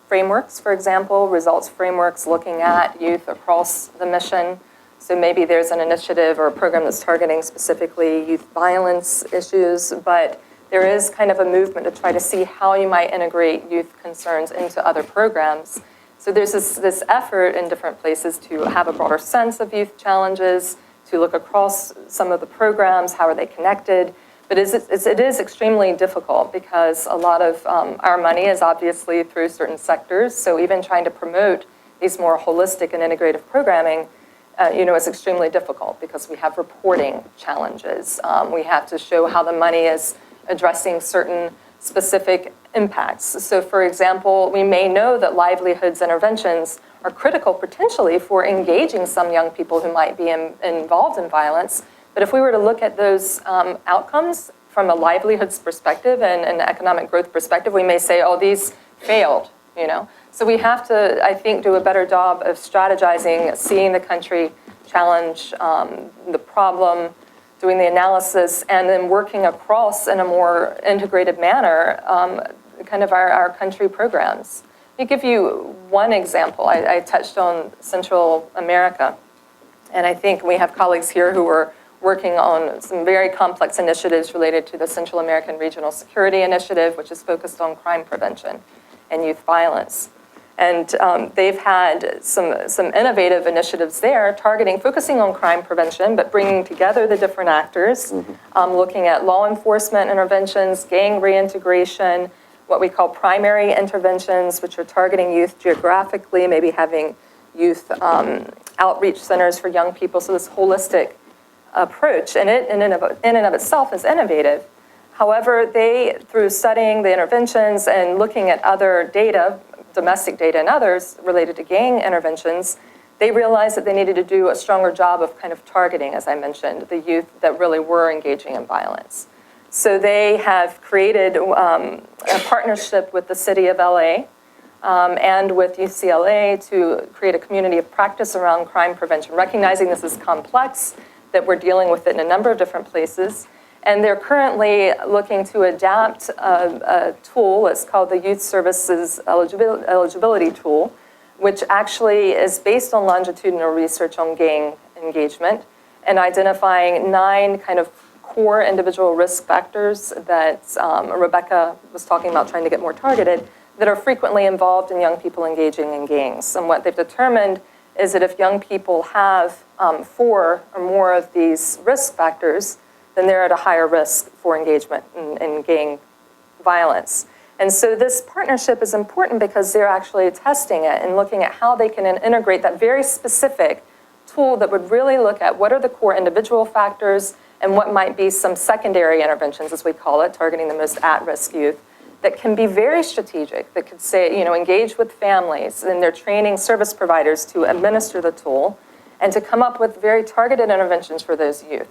frameworks, for example, results frameworks looking at youth across the mission. So maybe there's an initiative or a program that's targeting specifically youth violence issues, but there is kind of a movement to try to see how you might integrate youth concerns into other programs. So there's this effort in different places to have a broader sense of youth challenges, to look across some of the programs, how are they connected. But it is extremely difficult because a lot of our money is obviously through certain sectors. So even trying to promote these more holistic and integrative programming, is extremely difficult because we have reporting challenges. We have to show how the money is addressing certain specific impacts. So for example, we may know that livelihoods interventions are critical potentially for engaging some young people who might be involved in violence. But if we were to look at those outcomes from a livelihoods perspective and an economic growth perspective, we may say, oh, these failed, So we have to, I think, do a better job of strategizing, seeing the country challenge, the problem, doing the analysis, and then working across in a more integrated manner, kind of our country programs. Let me give you one example. I touched on Central America, and I think we have colleagues here who are working on some very complex initiatives related to the Central American Regional Security Initiative, which is focused on crime prevention and youth violence. And they've had some innovative initiatives there focusing on crime prevention, but bringing together the different actors, looking at law enforcement interventions, gang reintegration, what we call primary interventions, which are targeting youth geographically, maybe having youth outreach centers for young people. So this holistic approach, and it in and of itself is innovative. However, they, through studying the interventions and looking at other data, domestic data and others related to gang interventions, they realized that they needed to do a stronger job of kind of targeting, as I mentioned, the youth that really were engaging in violence. So they have created a partnership with the city of LA and with UCLA to create a community of practice around crime prevention, recognizing this is complex, that we're dealing with it in a number of different places. And they're currently looking to adapt a tool. It's called the Youth Services Eligibility Tool, which actually is based on longitudinal research on gang engagement and identifying 9 kind of core individual risk factors that Rebecca was talking about trying to get more targeted, that are frequently involved in young people engaging in gangs. And what they've determined is that if young people have 4 or more of these risk factors, then they're at a higher risk for engagement in gang violence. And so this partnership is important because they're actually testing it and looking at how they can integrate that very specific tool that would really look at what are the core individual factors and what might be some secondary interventions, as we call it, targeting the most at-risk youth, that can be very strategic, that could say, engage with families, and they're training service providers to administer the tool and to come up with very targeted interventions for those youth.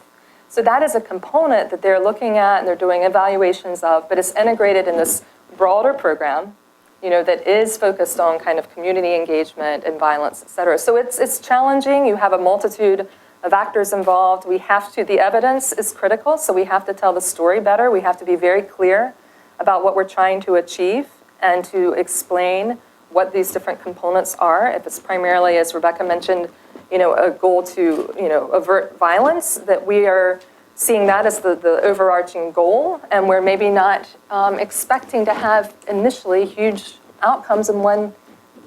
So that is a component that they're looking at and they're doing evaluations of, but it's integrated in this broader program, that is focused on kind of community engagement and violence, et cetera. So it's challenging. You have a multitude of actors involved. The evidence is critical, so we have to tell the story better. We have to be very clear about what we're trying to achieve and to explain what these different components are. If it's primarily, as Rebecca mentioned, a goal to, avert violence, that we are seeing that as the overarching goal, and we're maybe not expecting to have initially huge outcomes in one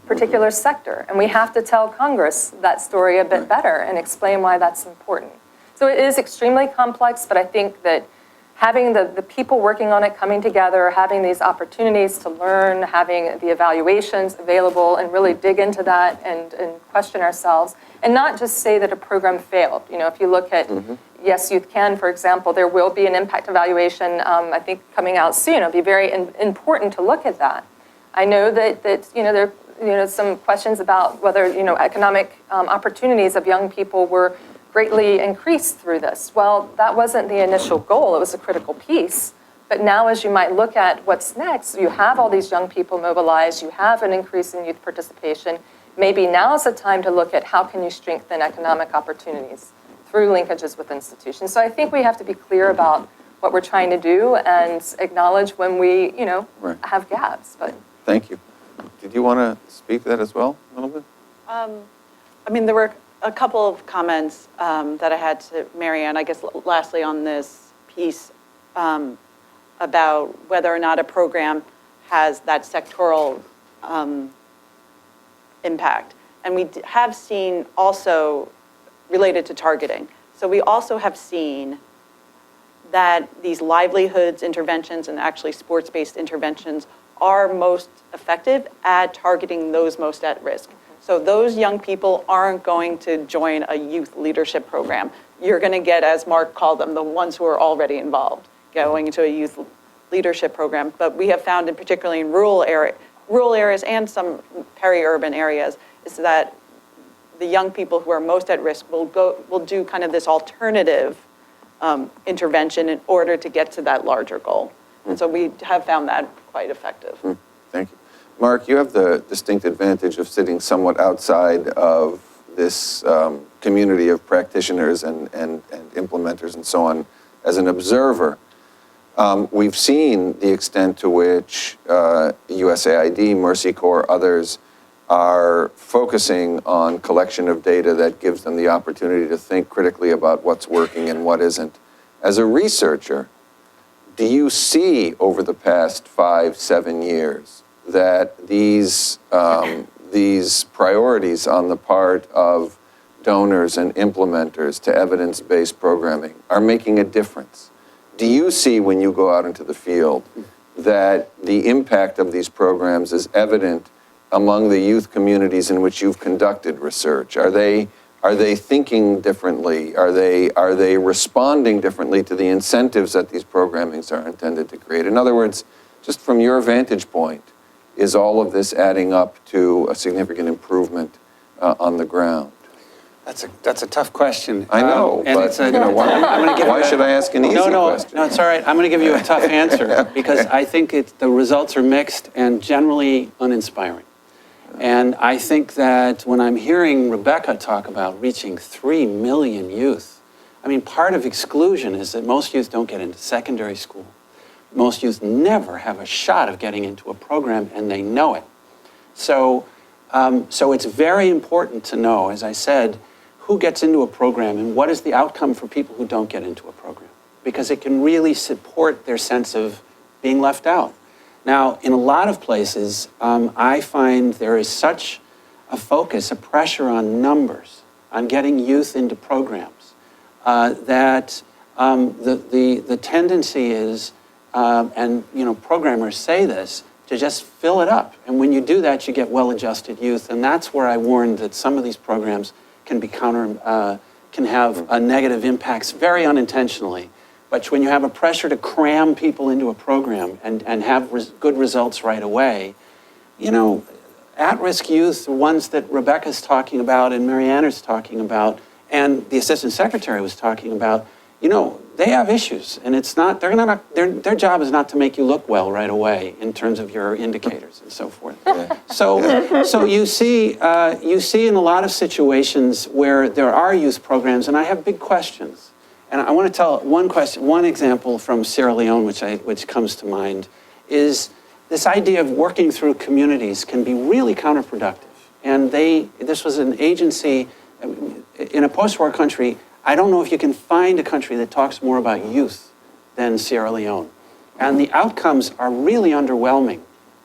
particular sector. And we have to tell Congress that story a bit better and explain why that's important. So it is extremely complex, but I think that having the people working on it coming together, having these opportunities to learn, having the evaluations available and really dig into that and question ourselves, and not just say that a program failed. If you look at Yes Youth Can, for example, there will be an impact evaluation, I think, coming out soon. It'll be very important to look at that. I know that there are some questions about whether economic opportunities of young people were greatly increased through this. Well, that wasn't the initial goal. It was a critical piece. But now as you might look at what's next, you have all these young people mobilized, you have an increase in youth participation. Maybe now is the time to look at how can you strengthen economic opportunities through linkages with institutions. So I think we have to be clear about what we're trying to do and acknowledge when we, Right. have gaps. But Thank you. Did you want to speak to that as well, a little bit? There were a couple of comments that I had to Marianne, I guess lastly on this piece about whether or not a program has that sectoral impact. And we have seen also related to targeting. So we also have seen that these livelihoods interventions and actually sports-based interventions are most effective at targeting those most at risk. So those young people aren't going to join a youth leadership program. You're going to get, as Mark called them, the ones who are already involved, going into a youth leadership program. But we have found, particularly in rural areas and some peri-urban areas, is that the young people who are most at risk will do kind of this alternative intervention in order to get to that larger goal. And so we have found that quite effective. Thank you. Mark, you have the distinct advantage of sitting somewhat outside of this community of practitioners and implementers and so on as an observer. We've seen the extent to which USAID, Mercy Corps, others are focusing on collection of data that gives them the opportunity to think critically about what's working and what isn't. As a researcher, do you see over the past 5-7 years that these priorities on the part of donors and implementers to evidence-based programming are making a difference? Do you see, when you go out into the field, that the impact of these programs is evident among the youth communities in which you've conducted research? Are they thinking differently? Are they responding differently to the incentives that these programmings are intended to create? In other words, just from your vantage point, is all of this adding up to a significant improvement on the ground? That's a tough question. I know, and but it's a, you know, I'm gonna give why you a- should I ask an easy question? No, it's all right. I'm going to give you a tough answer because I think the results are mixed and generally uninspiring. And I think that when I'm hearing Rebecca talk about reaching 3 million youth, I mean, part of exclusion is that most youth don't get into secondary school. Most youth never have a shot of getting into a program, and they know it. So it's very important to know, as I said, who gets into a program and what is the outcome for people who don't get into a program, because it can really support their sense of being left out. Now, in a lot of places, I find there is such a focus, a pressure on numbers, on getting youth into programs, that the tendency is, and you know, programmers say this, to just fill it up. And when you do that, you get well-adjusted youth. And that's where I warned that some of these programs can be can have negative impacts very unintentionally. But when you have a pressure to cram people into a program and have good results right away, you know, at-risk youth, the ones that Rebecca's talking about and Marianne is talking about, and the Assistant Secretary was talking about, you know, they have issues, and it's not, their job is not to make you look well right away in terms of your indicators and so forth. Yeah. So you see in a lot of situations where there are youth programs, and I have big questions. And I want to tell one example from Sierra Leone, which comes to mind, is this idea of working through communities can be really counterproductive. And this was an agency in a post-war country. I don't know if you can find a country that talks more about youth than Sierra Leone. And the outcomes are really underwhelming.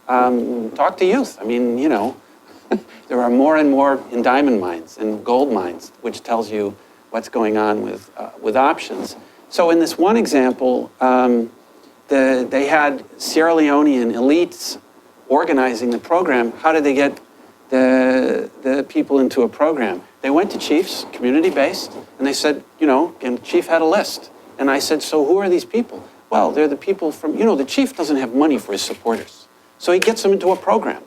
Talk to youth. I mean, you know, there are more and more in diamond mines and gold mines, which tells you what's going on with options. So in this one example, they had Sierra Leonean elites organizing the program. How did they get the people into a program? They went to chiefs, community-based, and they said, you know, and the chief had a list. And I said, so who are these people? Well, they're the people from, you know, the chief doesn't have money for his supporters. So he gets them into a program.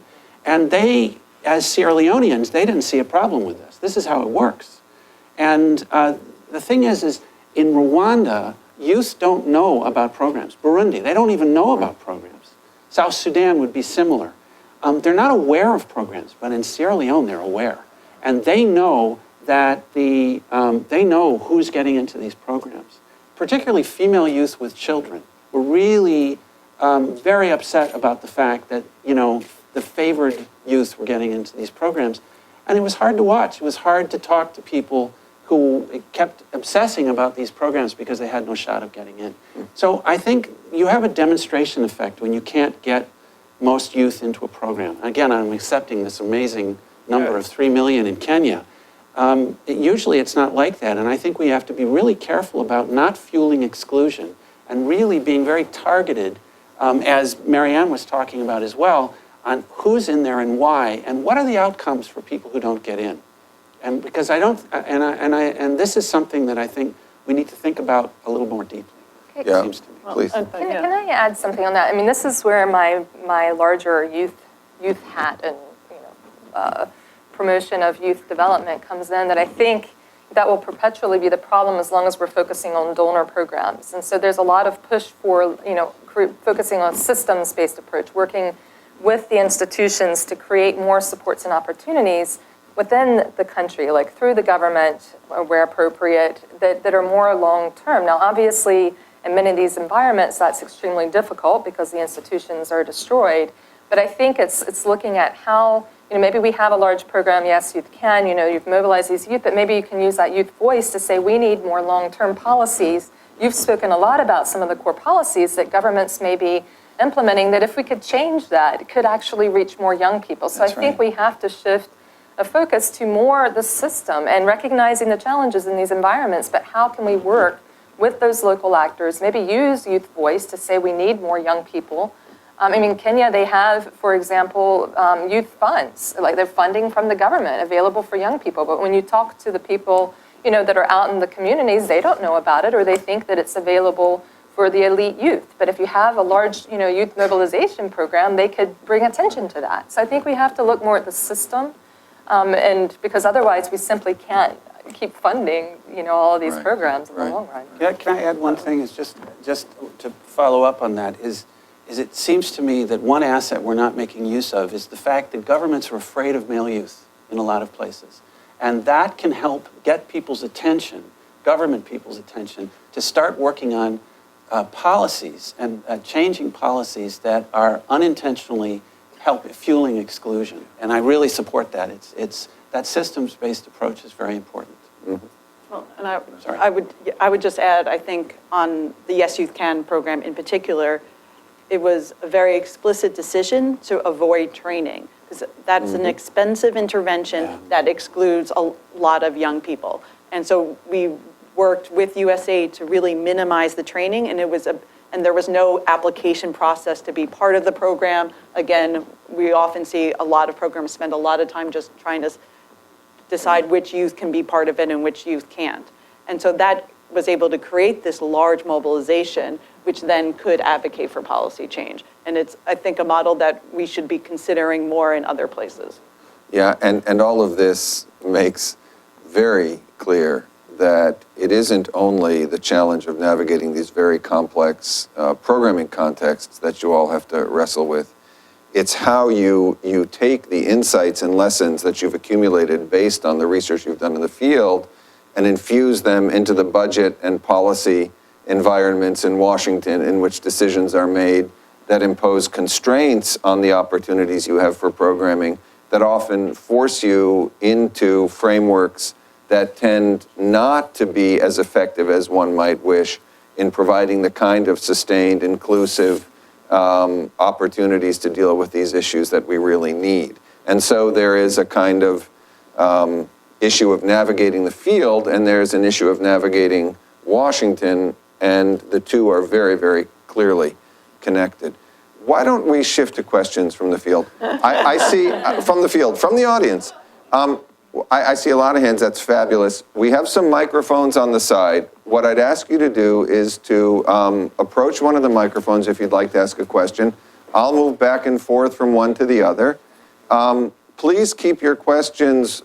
And they, as Sierra Leoneans, they didn't see a problem with this. This is how it works. And the thing is in Rwanda, youth don't know about programs. Burundi, they don't even know about programs. South Sudan would be similar. They're not aware of programs, but in Sierra Leone, they're aware. And they know that they know who's getting into these programs. Particularly female youth with children were really very upset about the fact that, you know, the favored youth were getting into these programs. And it was hard to watch. It was hard to talk to people who kept obsessing about these programs because they had no shot of getting in. So I think you have a demonstration effect when you can't get most youth into a program. Again, I'm accepting this amazing number of 3 million in Kenya. Usually it's not like that, and I think we have to be really careful about not fueling exclusion and really being very targeted, as Marianne was talking about as well, on who's in there and why, and what are the outcomes for people who don't get in. And because and this is something that I think we need to think about a little more deeply. Yeah, Seems to me. please. Can I add something on that? I mean, this is where my larger youth hat and promotion of youth development comes in, that I think that will perpetually be the problem as long as we're focusing on donor programs. And so there's a lot of push for, focusing on a systems-based approach, working with the institutions to create more supports and opportunities within the country, like through the government, where appropriate, that are more long-term. Now, obviously, in many of these environments, that's extremely difficult because the institutions are destroyed. But I think it's looking at how, maybe we have a large program, yes, youth can, you've mobilized these youth, but maybe you can use that youth voice to say we need more long-term policies. You've spoken a lot about some of the core policies that governments may be implementing, that if we could change that, it could actually reach more young people. So I think we have to shift a focus to more the system and recognizing the challenges in these environments, but how can we work with those local actors, maybe use youth voice to say we need more young people. Kenya, they have, for example, youth funds, like they're funding from the government available for young people. But when you talk to the people, that are out in the communities, they don't know about it, or they think that it's available for the elite youth. But if you have a large, youth mobilization program, they could bring attention to that. So I think we have to look more at the system And because otherwise we simply can't keep funding, all of these Right, programs in the right. long run. Can I add one thing? Is just to follow up on that is it seems to me that one asset we're not making use of is the fact that governments are afraid of male youth in a lot of places. And that can help get people's attention, government people's attention, to start working on policies and changing policies that are unintentionally fueling exclusion. And I really support that. It's that systems-based approach is very important. Well, and Sorry. I would just add, I think on the Yes Youth Can program in particular, it was a very explicit decision to avoid training, because that's an expensive intervention that excludes a lot of young people. And so we worked with USAID to really minimize the training, and there was no application process to be part of the program. Again, we often see a lot of programs spend a lot of time just trying to decide which youth can be part of it and which youth can't. And so that was able to create this large mobilization, which then could advocate for policy change. And it's, I think, a model that we should be considering more in other places. Yeah, and all of this makes very clear that it isn't only the challenge of navigating these very complex programming contexts that you all have to wrestle with. It's how you take the insights and lessons that you've accumulated based on the research you've done in the field and infuse them into the budget and policy environments in Washington in which decisions are made that impose constraints on the opportunities you have for programming that often force you into frameworks that tend not to be as effective as one might wish in providing the kind of sustained, inclusive opportunities to deal with these issues that we really need. And so there is a kind of issue of navigating the field, and there's an issue of navigating Washington, and the two are very, very clearly connected. Why don't we shift to questions from the field? I see, from the field, from the audience. I see a lot of hands, that's fabulous. We have some microphones on the side. What I'd ask you to do is to approach one of the microphones if you'd like to ask a question. I'll move back and forth from one to the other. Please keep your questions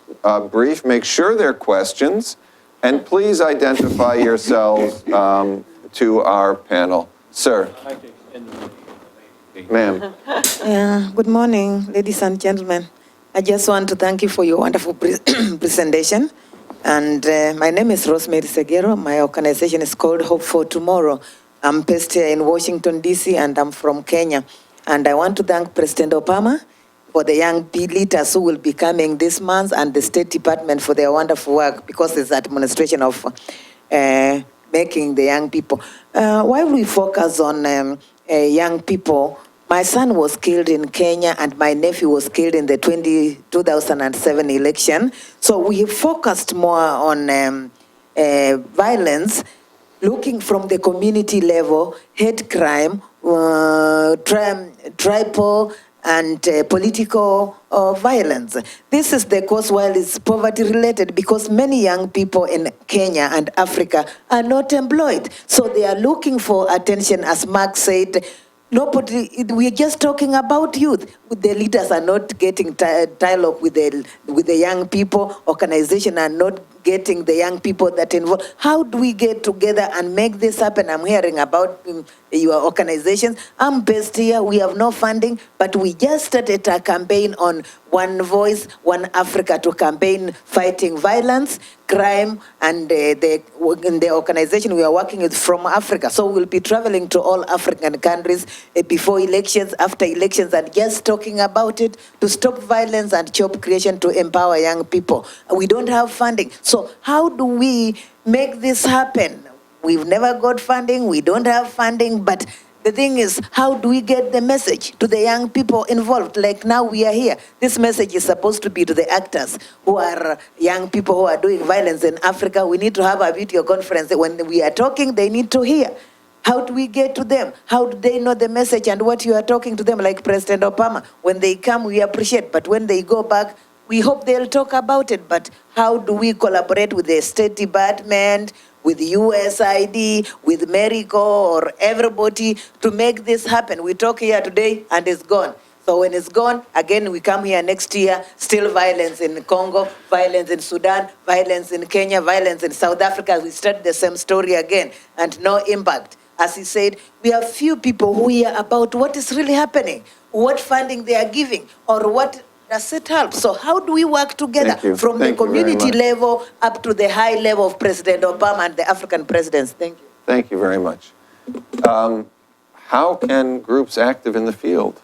brief, make sure they're questions, and please identify yourselves to our panel. Sir. Ma'am. Good morning, ladies and gentlemen. I just want to thank you for your wonderful presentation. And my name is Rosemary Seguero. My organization is called Hope for Tomorrow. I'm based here in Washington, D.C., and I'm from Kenya. And I want to thank President Obama for the young leaders who will be coming this month, and the State Department for their wonderful work, because it's the administration of making the young people. While we focus on young people, my son was killed in Kenya and my nephew was killed in the 2007 election. So we focused more on violence, looking from the community level, hate crime, tribal and political violence. This is the cause while it's poverty related, because many young people in Kenya and Africa are not employed. So they are looking for attention, as Mark said. Nobody, we're just talking about youth. The leaders are not getting dialogue with the young people. Organizations are not getting the young people that involved. How do we get together and make this happen? I'm hearing about your organizations. I'm based here. We have no funding, but we just started a campaign on One Voice, One Africa to campaign fighting violence, crime, and in the organization we are working with from Africa. So we'll be traveling to all African countries before elections, after elections, and just talking about it to stop violence and job creation to empower young people. We don't have funding. So how do we make this happen? We've never got funding. We don't have funding, but the thing is, how do we get the message to the young people involved? Like now we are here. This message is supposed to be to the actors who are young people who are doing violence in Africa. We need to have a video conference. When we are talking, they need to hear. How do we get to them? How do they know the message and what you are talking to them? Like President Obama, when they come, we appreciate. But when they go back, we hope they'll talk about it. But how do we collaborate with the State Department, with USAID, with Mercy Corps, or everybody to make this happen? We talk here today and it's gone. So when it's gone, again, we come here next year, still violence in Congo, violence in Sudan, violence in Kenya, violence in South Africa. We start the same story again, and no impact. As he said, we have few people who hear about what is really happening, what funding they are giving, or what does it help. So how do we work together Thank you. from Thank the you very community much. level up to the high level of President Obama and the African presidents? Thank you. Thank you very much. How can groups active in the field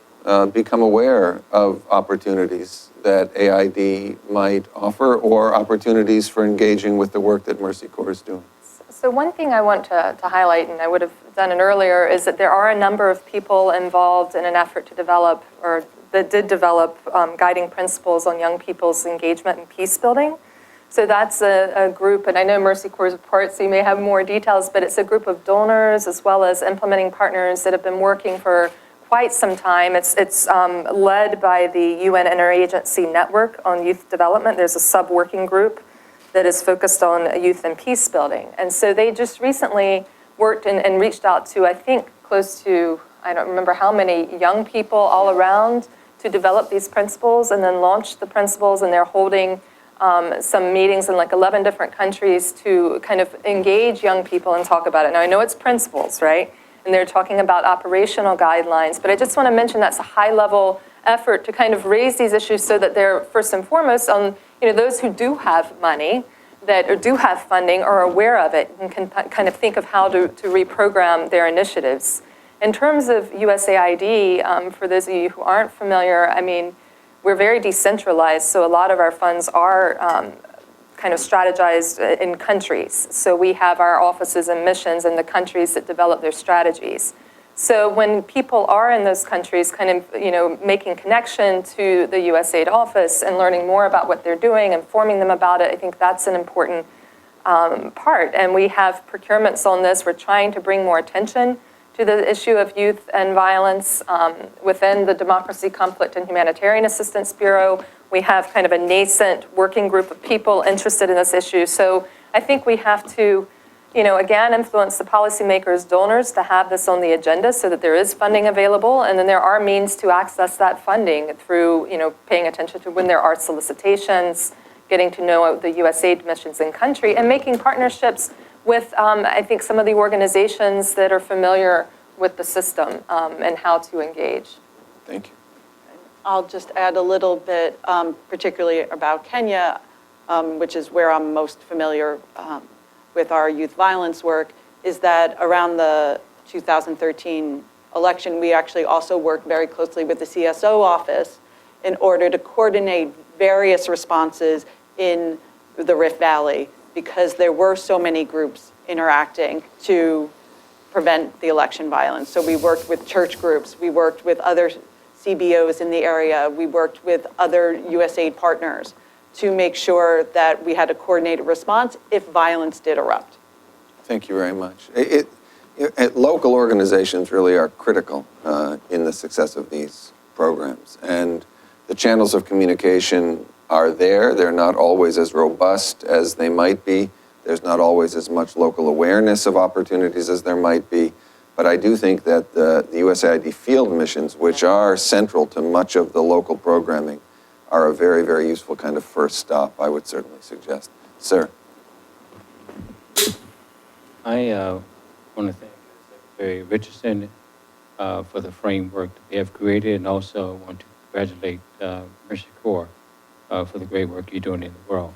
become aware of opportunities that AID might offer or opportunities for engaging with the work that Mercy Corps is doing? So one thing I want to highlight, and I would have done it earlier, is that there are a number of people involved in an effort to develop, or that did develop, guiding principles on young people's engagement in peace building. So that's a group, and I know Mercy Corps is a part, so you may have more details, but it's a group of donors as well as implementing partners that have been working for quite some time. It's led by the UN Interagency Network on Youth Development. There's a sub-working group that is focused on youth and peace building. And so they just recently worked and reached out to, I think, close to, I don't remember how many young people all around to develop these principles and then launch the principles, and they're holding some meetings in like 11 different countries to kind of engage young people and talk about it. Now, I know it's principles, right? And they're talking about operational guidelines, but I just want to mention that's a high-level effort to kind of raise these issues so that they're first and foremost on, those who do have money that or do have funding are aware of it and can kind of think of how to reprogram their initiatives. In terms of USAID, for those of you who aren't familiar, I mean, we're very decentralized, so a lot of our funds are kind of strategized in countries. So we have our offices and missions in the countries that develop their strategies. So when people are in those countries kind of, making connection to the USAID office and learning more about what they're doing, informing them about it, I think that's an important part. And we have procurements on this. We're trying to bring more attention to the issue of youth and violence within the Democracy, Conflict, and Humanitarian Assistance Bureau. We have kind of a nascent working group of people interested in this issue. So I think we have to, again, influence the policymakers, donors to have this on the agenda so that there is funding available. And then there are means to access that funding through, paying attention to when there are solicitations, getting to know the USAID missions in country, and making partnerships with, I think, some of the organizations that are familiar with the system and how to engage. Thank you. I'll just add a little bit, particularly about Kenya, which is where I'm most familiar with our youth violence work, is that around the 2013 election, we actually also worked very closely with the CSO office in order to coordinate various responses in the Rift Valley, because there were so many groups interacting to prevent the election violence. So we worked with church groups, we worked with other CBOs in the area, we worked with other USAID partners to make sure that we had a coordinated response if violence did erupt. Thank you very much. Local organizations really are critical in the success of these programs. And the channels of communication are there. They're not always as robust as they might be. There's not always as much local awareness of opportunities as there might be. But I do think that the USAID field missions, which are central to much of the local programming, are a very, very useful kind of first stop, I would certainly suggest. Sir. I want to thank Secretary Richardson for the framework that they have created, and also want to congratulate Mercy Corps for the great work you're doing in the world.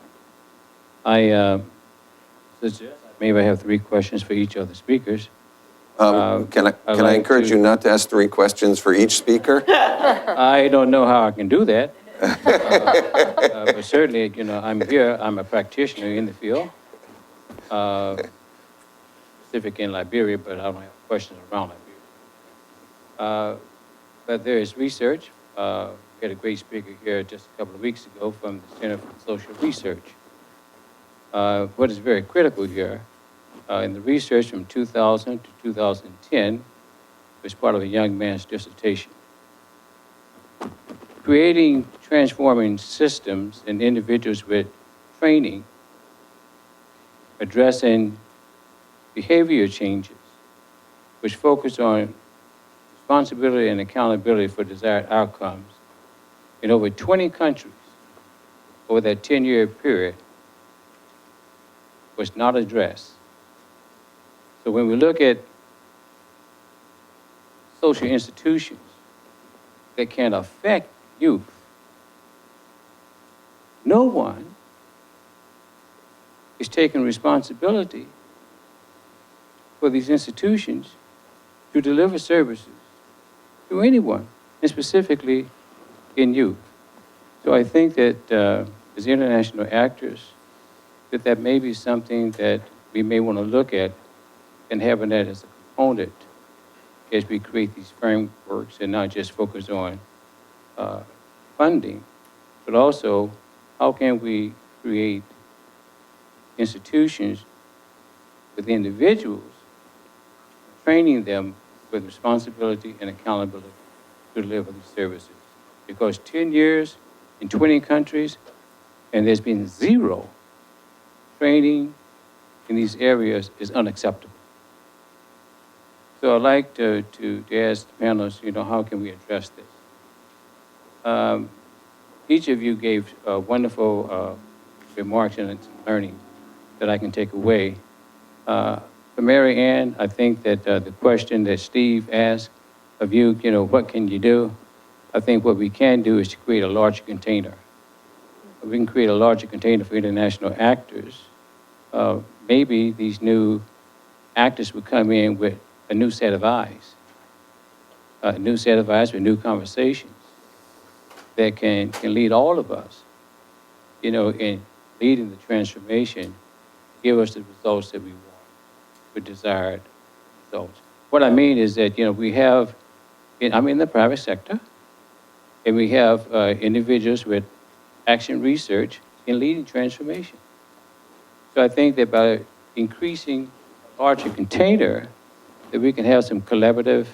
I suggest maybe I have 3 questions for each of the speakers. Can I encourage you not to ask 3 questions for each speaker? I don't know how I can do that. But certainly, I'm here, I'm a practitioner in the field, specific in Liberia, but I don't have questions around Liberia. But there is research. We had a great speaker here just a couple of weeks ago from the Center for Social Research. What is very critical here, in the research from 2000 to 2010, was part of a young man's dissertation. Creating, transforming systems and individuals with training, addressing behavior changes, which focus on responsibility and accountability for desired outcomes in over 20 countries over that 10-year period was not addressed. So when we look at social institutions that can affect youth, no one is taking responsibility for these institutions to deliver services to anyone, and specifically in youth. So I think that as international actors, that may be something that we may want to look at and having that as a component as we create these frameworks and not just focus on funding, but also how can we create institutions with individuals, training them with responsibility and accountability to deliver these services. Because 10 years in 20 countries, and there's been zero training in these areas is unacceptable. So I'd like to ask the panelists, how can we address this? Each of you gave wonderful remarks and learning that I can take away. For Mary Ann, I think that the question that Steve asked of you, what can you do? I think what we can do is to create a larger container. We can create a larger container for international actors. Maybe these new actors would come in with a new set of eyes, with new conversations that can lead all of us, in leading the transformation, give us the results that we want, with desired results. What I mean is that, we have, I'm in the private sector, and we have individuals with action research in leading transformation. So I think that by increasing a larger container, that we can have some collaborative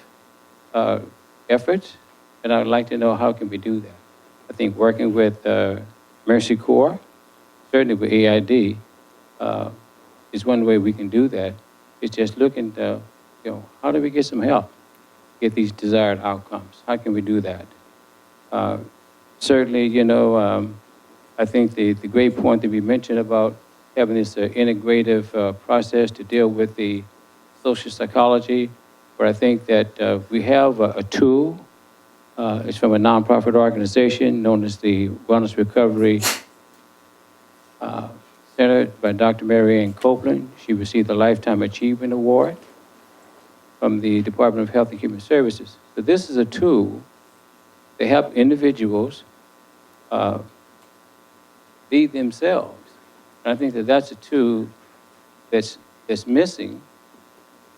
efforts, and I would like to know how can we do that. I think working with Mercy Corps, certainly with AID, is one way we can do that. It's just looking to, how do we get some help, get these desired outcomes? How can we do that? Certainly, I think the great point that we mentioned about having this integrative process to deal with the social psychology, but I think that we have a tool. It's from a nonprofit organization known as the Wellness Recovery Center by Dr. Mary Ann Copeland. She received the Lifetime Achievement Award from the Department of Health and Human Services. So this is a tool to help individuals lead themselves. And I think that that's a tool that's missing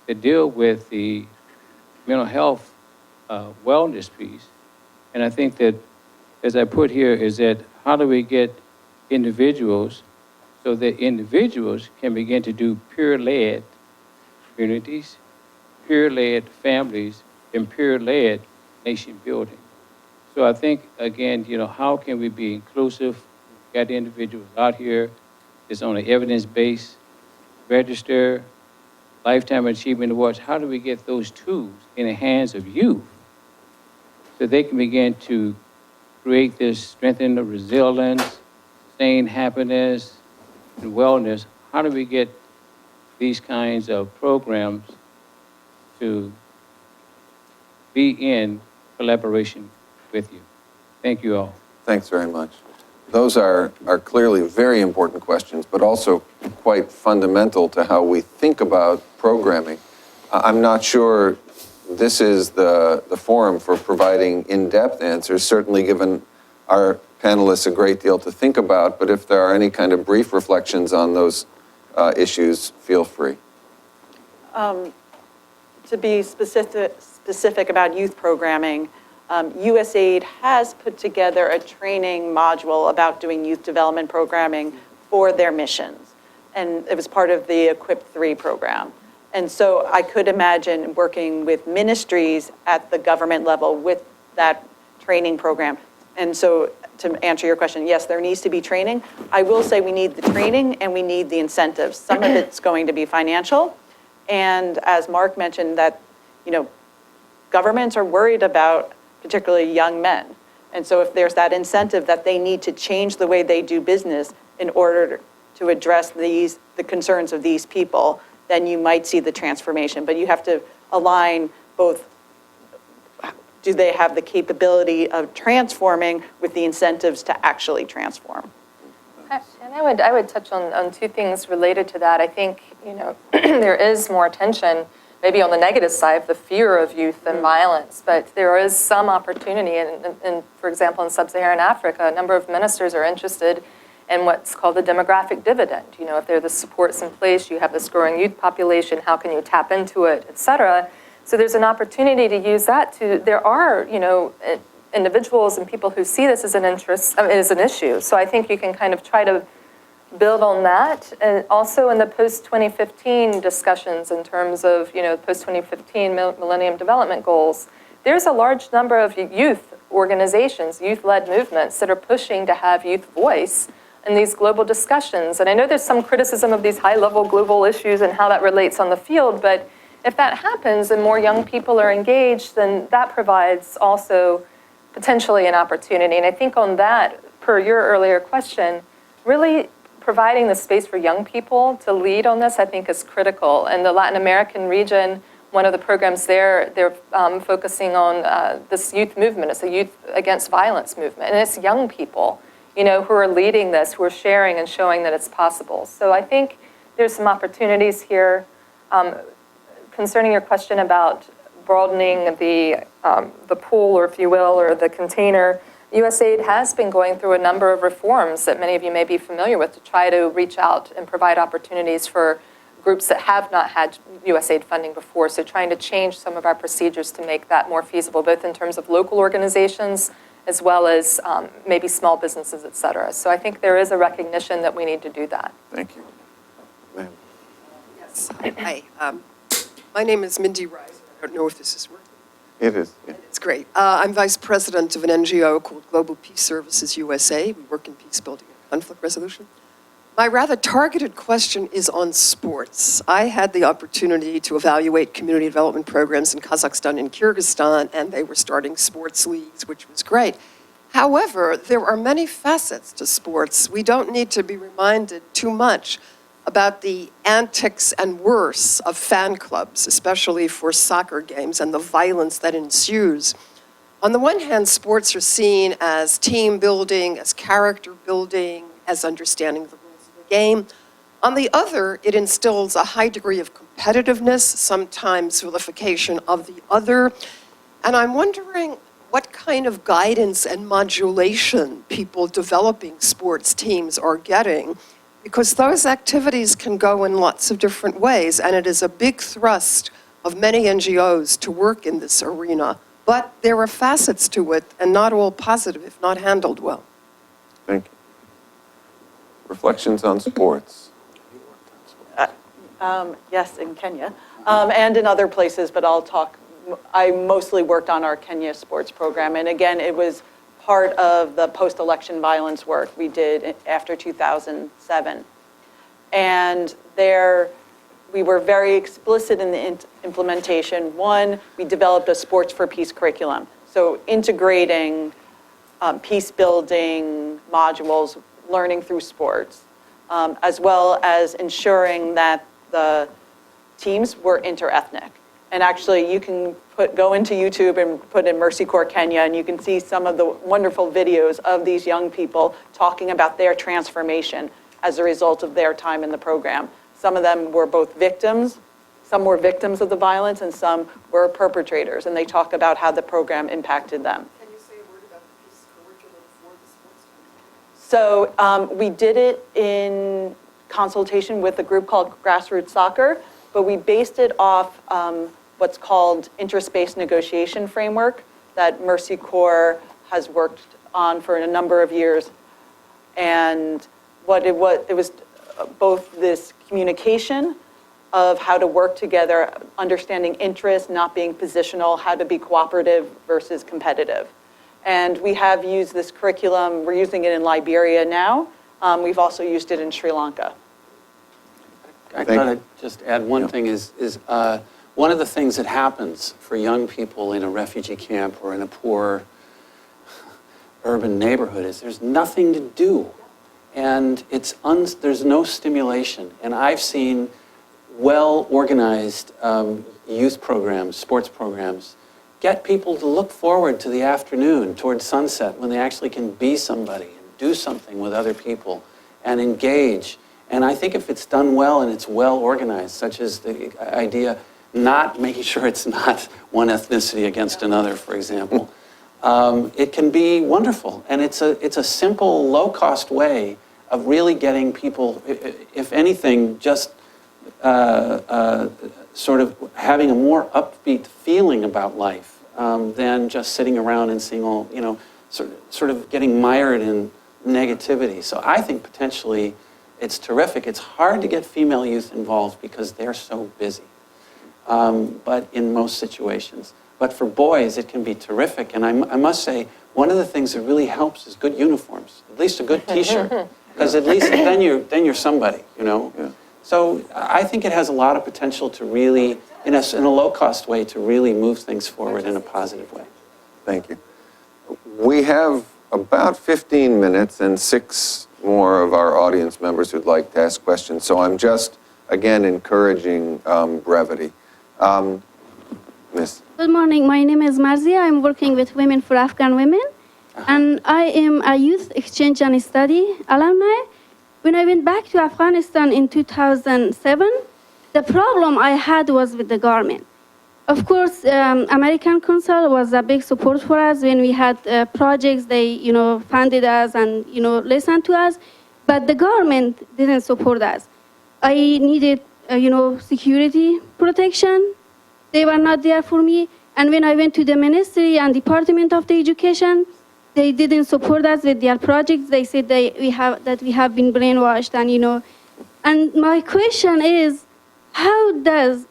to deal with the mental health wellness piece. And I think that, as I put here, is that how do we get individuals so that individuals can begin to do peer-led communities, peer-led families, and peer-led nation building. So I think, again, how can we be inclusive? We've got individuals out here that's on an evidence-based register, Lifetime Achievement Awards. How do we get those tools in the hands of youth so they can begin to create this, strengthen the resilience, sustain happiness, and wellness? How do we get these kinds of programs to be in collaboration with you? Thank you all. Thanks very much. Those are clearly very important questions, but also quite fundamental to how we think about programming. I'm not sure this is the forum for providing in-depth answers, certainly given our panelists a great deal to think about, but if there are any kind of brief reflections on those issues, feel free. To be specific about youth programming, USAID has put together a training module about doing youth development programming for their missions. And it was part of the Equip 3 program. And so I could imagine working with ministries at the government level with that training program. And so to answer your question, yes, there needs to be training. I will say we need the training and we need the incentives. Some of it's going to be financial. And as Mark mentioned, that, governments are worried about particularly young men. And so if there's that incentive that they need to change the way they do business in order to address the concerns of these people, then you might see the transformation. But you have to align both, do they have the capability of transforming with the incentives to actually transform? And I would touch on two things related to that. I think, there is more attention, maybe on the negative side, the fear of youth and violence, but there is some opportunity. And for example, in sub-Saharan Africa, a number of ministers are interested in what's called the demographic dividend. If there are the supports in place, you have this growing youth population, how can you tap into it, et cetera. So there's an opportunity to use that there are, individuals and people who see this as an interest, as an issue. So I think you can kind of try to build on that. And also in the post-2015 discussions in terms of, post-2015 Millennium Development Goals, there's a large number of youth organizations, youth-led movements that are pushing to have youth voice in these global discussions. And I know there's some criticism of these high-level global issues and how that relates on the field, but if that happens and more young people are engaged, then that provides also potentially an opportunity. And I think on that, per your earlier question, really providing the space for young people to lead on this, I think, is critical. In the Latin American region, one of the programs there, they're focusing on this youth movement. It's a youth against violence movement. And it's young people, who are leading this, who are sharing and showing that it's possible. So I think there's some opportunities here. Concerning your question about broadening the pool, or if you will, or the container, USAID has been going through a number of reforms that many of you may be familiar with to try to reach out and provide opportunities for groups that have not had USAID funding before. So trying to change some of our procedures to make that more feasible, both in terms of local organizations as well as maybe small businesses, et cetera. So I think there is a recognition that we need to do that. Thank you. Ma'am. Yes. Hi. My name is Mindy Rise. I don't know if this is working. It is. Yeah. It's great. I'm vice president of an NGO called Global Peace Services USA. We work in peace building and conflict resolution. My rather targeted question is on sports. I had the opportunity to evaluate community development programs in Kazakhstan and Kyrgyzstan, and they were starting sports leagues, which was great. However, there are many facets to sports. We don't need to be reminded too much about the antics and worse of fan clubs, especially for soccer games, and the violence that ensues. On the one hand, sports are seen as team building, as character building, as understanding the rules of the game. On the other, it instills a high degree of competitiveness, sometimes vilification of the other. And I'm wondering what kind of guidance and modulation people developing sports teams are getting, because those activities can go in lots of different ways, and it is a big thrust of many NGOs to work in this arena. But there are facets to it, and not all positive if not handled well. Thank you. Reflections on sports. Yes, in Kenya, and in other places, but I mostly worked on our Kenya sports program. And again, it was part of the post-election violence work we did after 2007. And there, we were very explicit in the implementation. One, we developed a sports for peace curriculum. So integrating peace building modules, learning through sports, as well as ensuring that the teams were interethnic. And actually, you can go into YouTube and put in Mercy Corps Kenya, and you can see some of the wonderful videos of these young people talking about their transformation as a result of their time in the program. Some of them were both victims, some were victims of the violence, and some were perpetrators, and they talk about how the program impacted them. Can you say a word about the peace curriculum for the sports team? So we did it in consultation with a group called Grassroots Soccer, but we based it off what's called interest-based negotiation framework that Mercy Corps has worked on for a number of years. And what it was both this communication of how to work together, understanding interest, not being positional, how to be cooperative versus competitive. And we have used this curriculum, we're using it in Liberia now. We've also used it in Sri Lanka. I thought I'd just add one thing is one of the things that happens for young people in a refugee camp or in a poor urban neighborhood is there's nothing to do. And there's no stimulation. And I've seen well-organized youth programs, sports programs, get people to look forward to the afternoon, toward sunset, when they actually can be somebody and do something with other people and engage. And I think if it's done well and it's well-organized, such as the idea, not making sure it's not one ethnicity against another, for example, it can be wonderful. And it's a simple, low-cost way of really getting people, if anything, just sort of having a more upbeat feeling about life than just sitting around and seeing all, sort of getting mired in negativity. So I think potentially it's terrific. It's hard to get female youth involved because they're so busy, but in most situations. But for boys, it can be terrific. And I must say, one of the things that really helps is good uniforms, at least a good T-shirt, because at least then you're somebody, Yeah. So I think it has a lot of potential to really, in a low-cost way, to really move things forward in a positive way. Thank you. We have about 15 minutes and 6 more of our audience members who'd like to ask questions. So I'm just, again, encouraging brevity. Miss. Good morning. My name is Mercy. I'm working with Women for Afghan Women. And I am a youth exchange and study alumni. When I went back to Afghanistan in 2007, the problem I had was with the government. Of course, American Council was a big support for us when we had projects. They, funded us and, listened to us. But the government didn't support us. I needed, security protection. They were not there for me. And when I went to the Ministry and Department of the Education, they didn't support us with their projects. They said we have been brainwashed, and And my question is, how does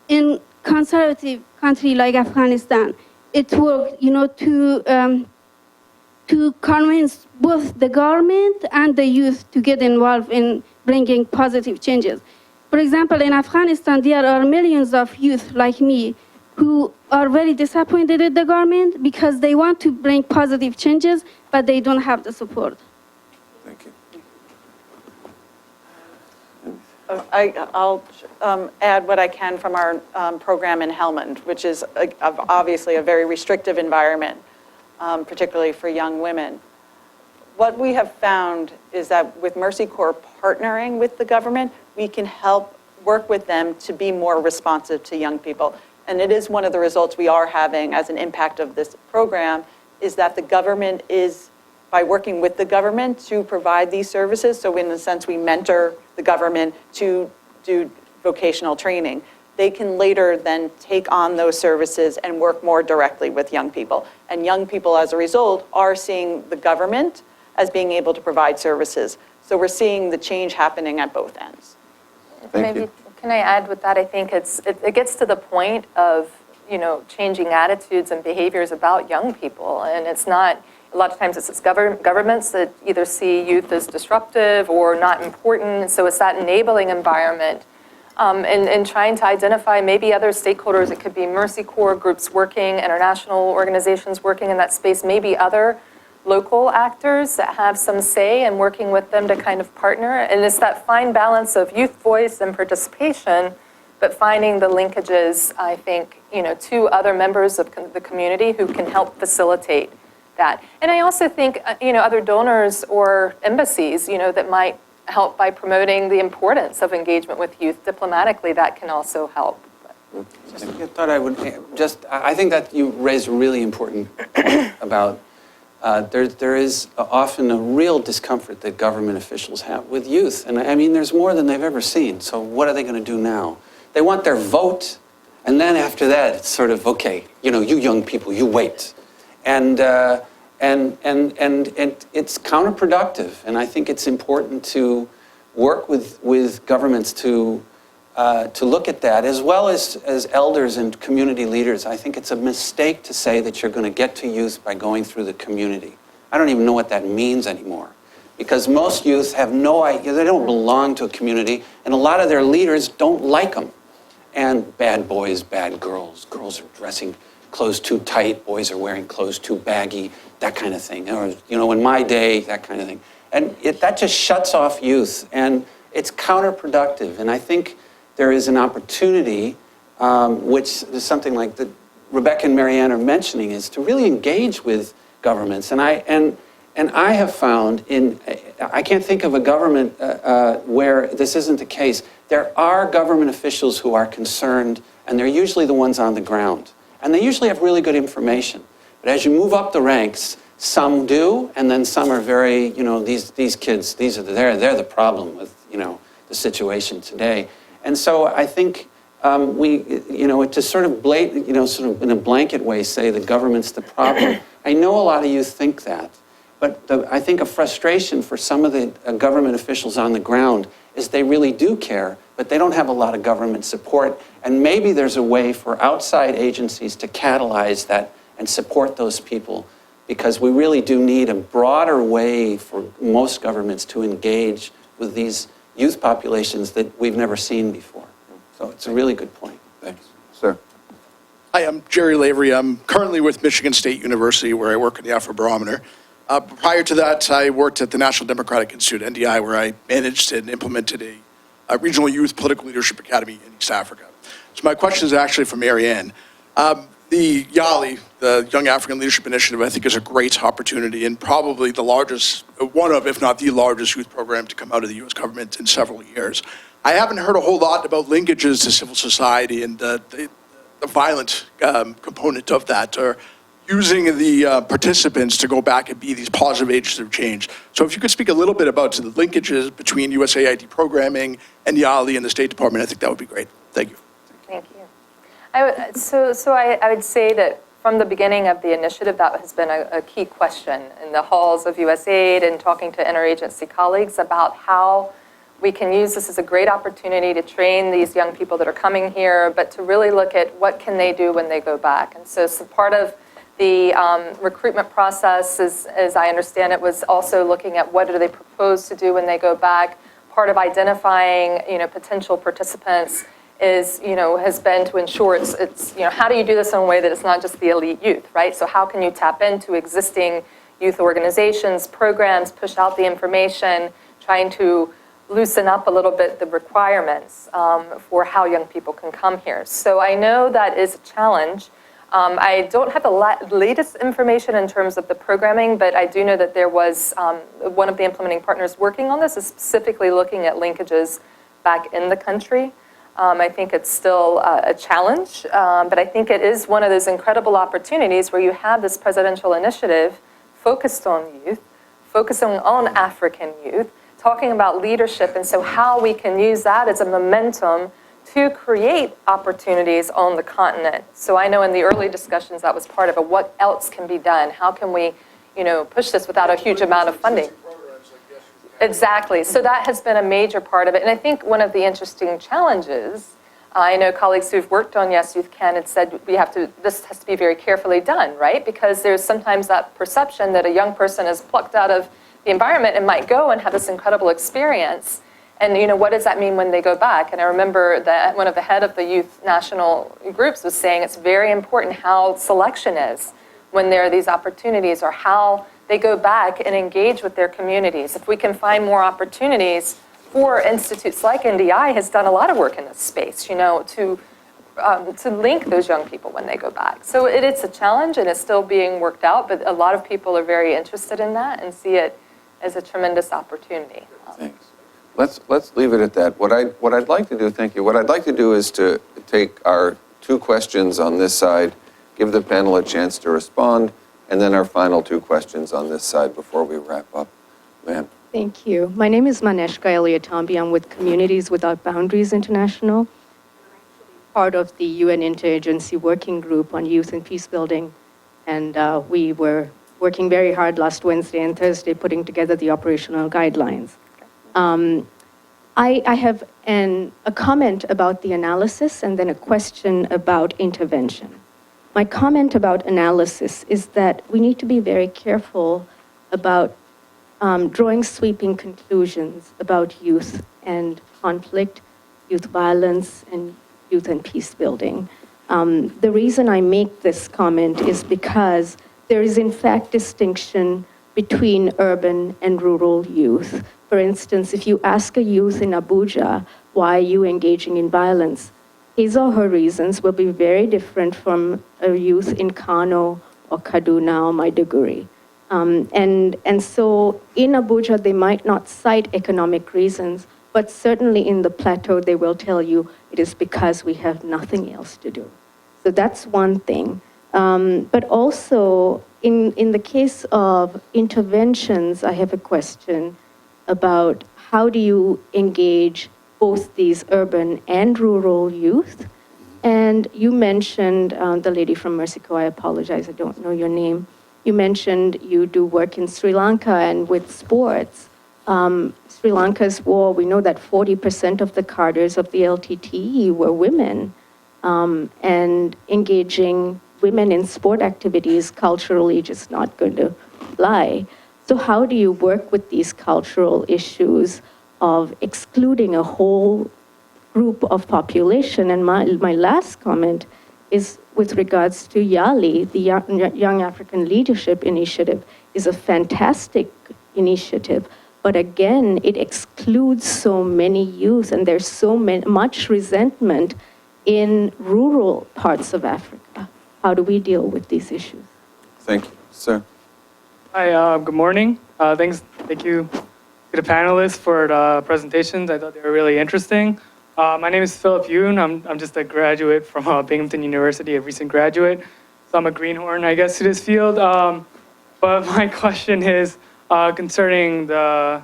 in conservative country like Afghanistan it work, to convince both the government and the youth to get involved in bringing positive changes? For example, in Afghanistan, there are millions of youth like me who are very disappointed with the government because they want to bring positive changes, but they don't have the support. Thank you. I'll add what I can from our program in Helmand, which is obviously a very restrictive environment, particularly for young women. What we have found is that with Mercy Corps partnering with the government, we can help work with them to be more responsive to young people. And it is one of the results we are having as an impact of this program, is that the government is, by working with the government to provide these services, so in a sense we mentor the government to do vocational training, they can later then take on those services and work more directly with young people. And young people, as a result, are seeing the government as being able to provide services. So we're seeing the change happening at both ends. Thank you. Can I add with that? I think it gets to the point of, changing attitudes and behaviors about young people. And it's not, a lot of times it's governments that either see youth as disruptive or not important. So it's that enabling environment. And trying to identify maybe other stakeholders. It could be Mercy Corps groups working, international organizations working in that space, maybe other local actors that have some say and working with them to kind of partner. And it's that fine balance of youth voice and participation, but finding the linkages, I think, to other members of the community who can help facilitate that. And I also think, other donors or embassies, that might help by promoting the importance of engagement with youth diplomatically, that can also help. I think that you raised a really important point about there is often a real discomfort that government officials have with youth. And I mean, there's more than they've ever seen. So what are they going to do now? They want their vote. And then after that, it's sort of, okay, you young people, you wait. And it's counterproductive. And I think it's important to work with governments to look at that, as well as elders and community leaders. I think it's a mistake to say that you're going to get to youth by going through the community. I don't even know what that means anymore, because most youth have no idea. They don't belong to a community, and a lot of their leaders don't like them. and bad boys, bad girls. Girls are dressing clothes too tight, boys are wearing clothes too baggy, that kind of thing. Or, in my day, that kind of thing. And that just shuts off youth, and it's counterproductive. And I think there is an opportunity, which is something like that Rebecca and Marianne are mentioning, is to really engage with governments. And I have found I can't think of a government where this isn't the case. There are government officials who are concerned, and they're usually the ones on the ground. And they usually have really good information. But as you move up the ranks, some do, and then some are very, these kids, they're the problem with, the situation today. And so I think to sort of sort of in a blanket way say the government's the problem. I know a lot of you think that, but I think a frustration for some of the government officials on the ground is they really do care, but they don't have a lot of government support. And maybe there's a way for outside agencies to catalyze that and support those people, because we really do need a broader way for most governments to engage with these youth populations that we've never seen before. So it's a really good point. Thanks. Sir. Hi, I'm Jerry Lavery. I'm currently with Michigan State University, where I work in the Afrobarometer. Prior to that, I worked at the National Democratic Institute, NDI, where I managed and implemented a regional youth political leadership academy in East Africa. So my question is actually for Marianne. The YALI, the Young African Leadership Initiative, I think is a great opportunity and probably the largest, one of, if not the largest youth program to come out of the U.S. government in several years. I haven't heard a whole lot about linkages to civil society and the violent component of that, or using the participants to go back and be these positive agents of change. So if you could speak a little bit about the linkages between USAID programming and YALI and the State Department, I think that would be great. Thank you. Thank you. I would say that from the beginning of the initiative, that has been a key question in the halls of USAID and talking to interagency colleagues about how we can use this as a great opportunity to train these young people that are coming here, but to really look at what can they do when they go back. And so part of the recruitment process, as I understand it, was also looking at what do they propose to do when they go back. Part of identifying, potential participants has been to ensure it's how do you do this in a way that it's not just the elite youth, right? So how can you tap into existing youth organizations, programs, push out the information, trying to loosen up a little bit the requirements for how young people can come here. So I know that is a challenge. I don't have the latest information in terms of the programming, but I do know that there was one of the implementing partners working on this is specifically looking at linkages back in the country. I think it's still a challenge, but I think it is one of those incredible opportunities where you have this presidential initiative focused on youth, focusing on African youth, talking about leadership, and so how we can use that as a momentum to create opportunities on the continent. So I know in the early discussions that was part of it. What else can be done? How can we, push this without a huge amount of funding? Exactly. So that has been a major part of it. And I think one of the interesting challenges, I know colleagues who've worked on Yes Youth Can had said this has to be very carefully done, right? Because there's sometimes that perception that a young person is plucked out of the environment and might go and have this incredible experience. And what does that mean when they go back? And I remember that one of the head of the youth national groups was saying it's very important how selection is when there are these opportunities, or how they go back and engage with their communities. If we can find more opportunities for institutes like NDI has done a lot of work in this space, to link those young people when they go back. So it's a challenge and it's still being worked out, but a lot of people are very interested in that and see it as a tremendous opportunity. Thanks. Let's leave it at that. What I'd like to do, thank you. What I'd like to do is to take our two questions on this side, give the panel a chance to respond, and then our final two questions on this side before we wrap up. Ma'am. Thank you. My name is Maneshka Eliatambi. I'm with Communities Without Boundaries International, part of the UN Interagency Working Group on Youth and Peacebuilding. And we were working very hard last Wednesday and Thursday putting together the operational guidelines. I have a comment about the analysis and then a question about intervention. My comment about analysis is that we need to be very careful about drawing sweeping conclusions about youth and conflict, youth violence, and youth and peace building. The reason I make this comment is because there is in fact distinction between urban and rural youth. For instance, if you ask a youth in Abuja, why are you engaging in violence? His or her reasons will be very different from a youth in Kano or Kaduna or Maiduguri. And so in Abuja, they might not cite economic reasons, but certainly in the plateau, they will tell you it is because we have nothing else to do. So that's one thing. But also, in the case of interventions, I have a question about how do you engage both these urban and rural youth? And you mentioned the lady from Mercy Corps, I apologize, I don't know your name. You mentioned you do work in Sri Lanka and with sports. Sri Lanka's war, we know that 40% of the cadres of the LTTE were women. And engaging women in sport activities culturally just not going to fly. So how do you work with these cultural issues of excluding a whole group of population? And my last comment is with regards to YALI, the Young African Leadership Initiative, is a fantastic initiative. But again, it excludes so many youth, and there's so much resentment in rural parts of Africa. How do we deal with these issues? Thank you. Sir? Hi, good morning. Thank you to the panelists for the presentations. I thought they were really interesting. My name is Philip Yoon. I'm just a graduate from Binghamton University, a recent graduate. So I'm a greenhorn, I guess, to this field. But my question is concerning the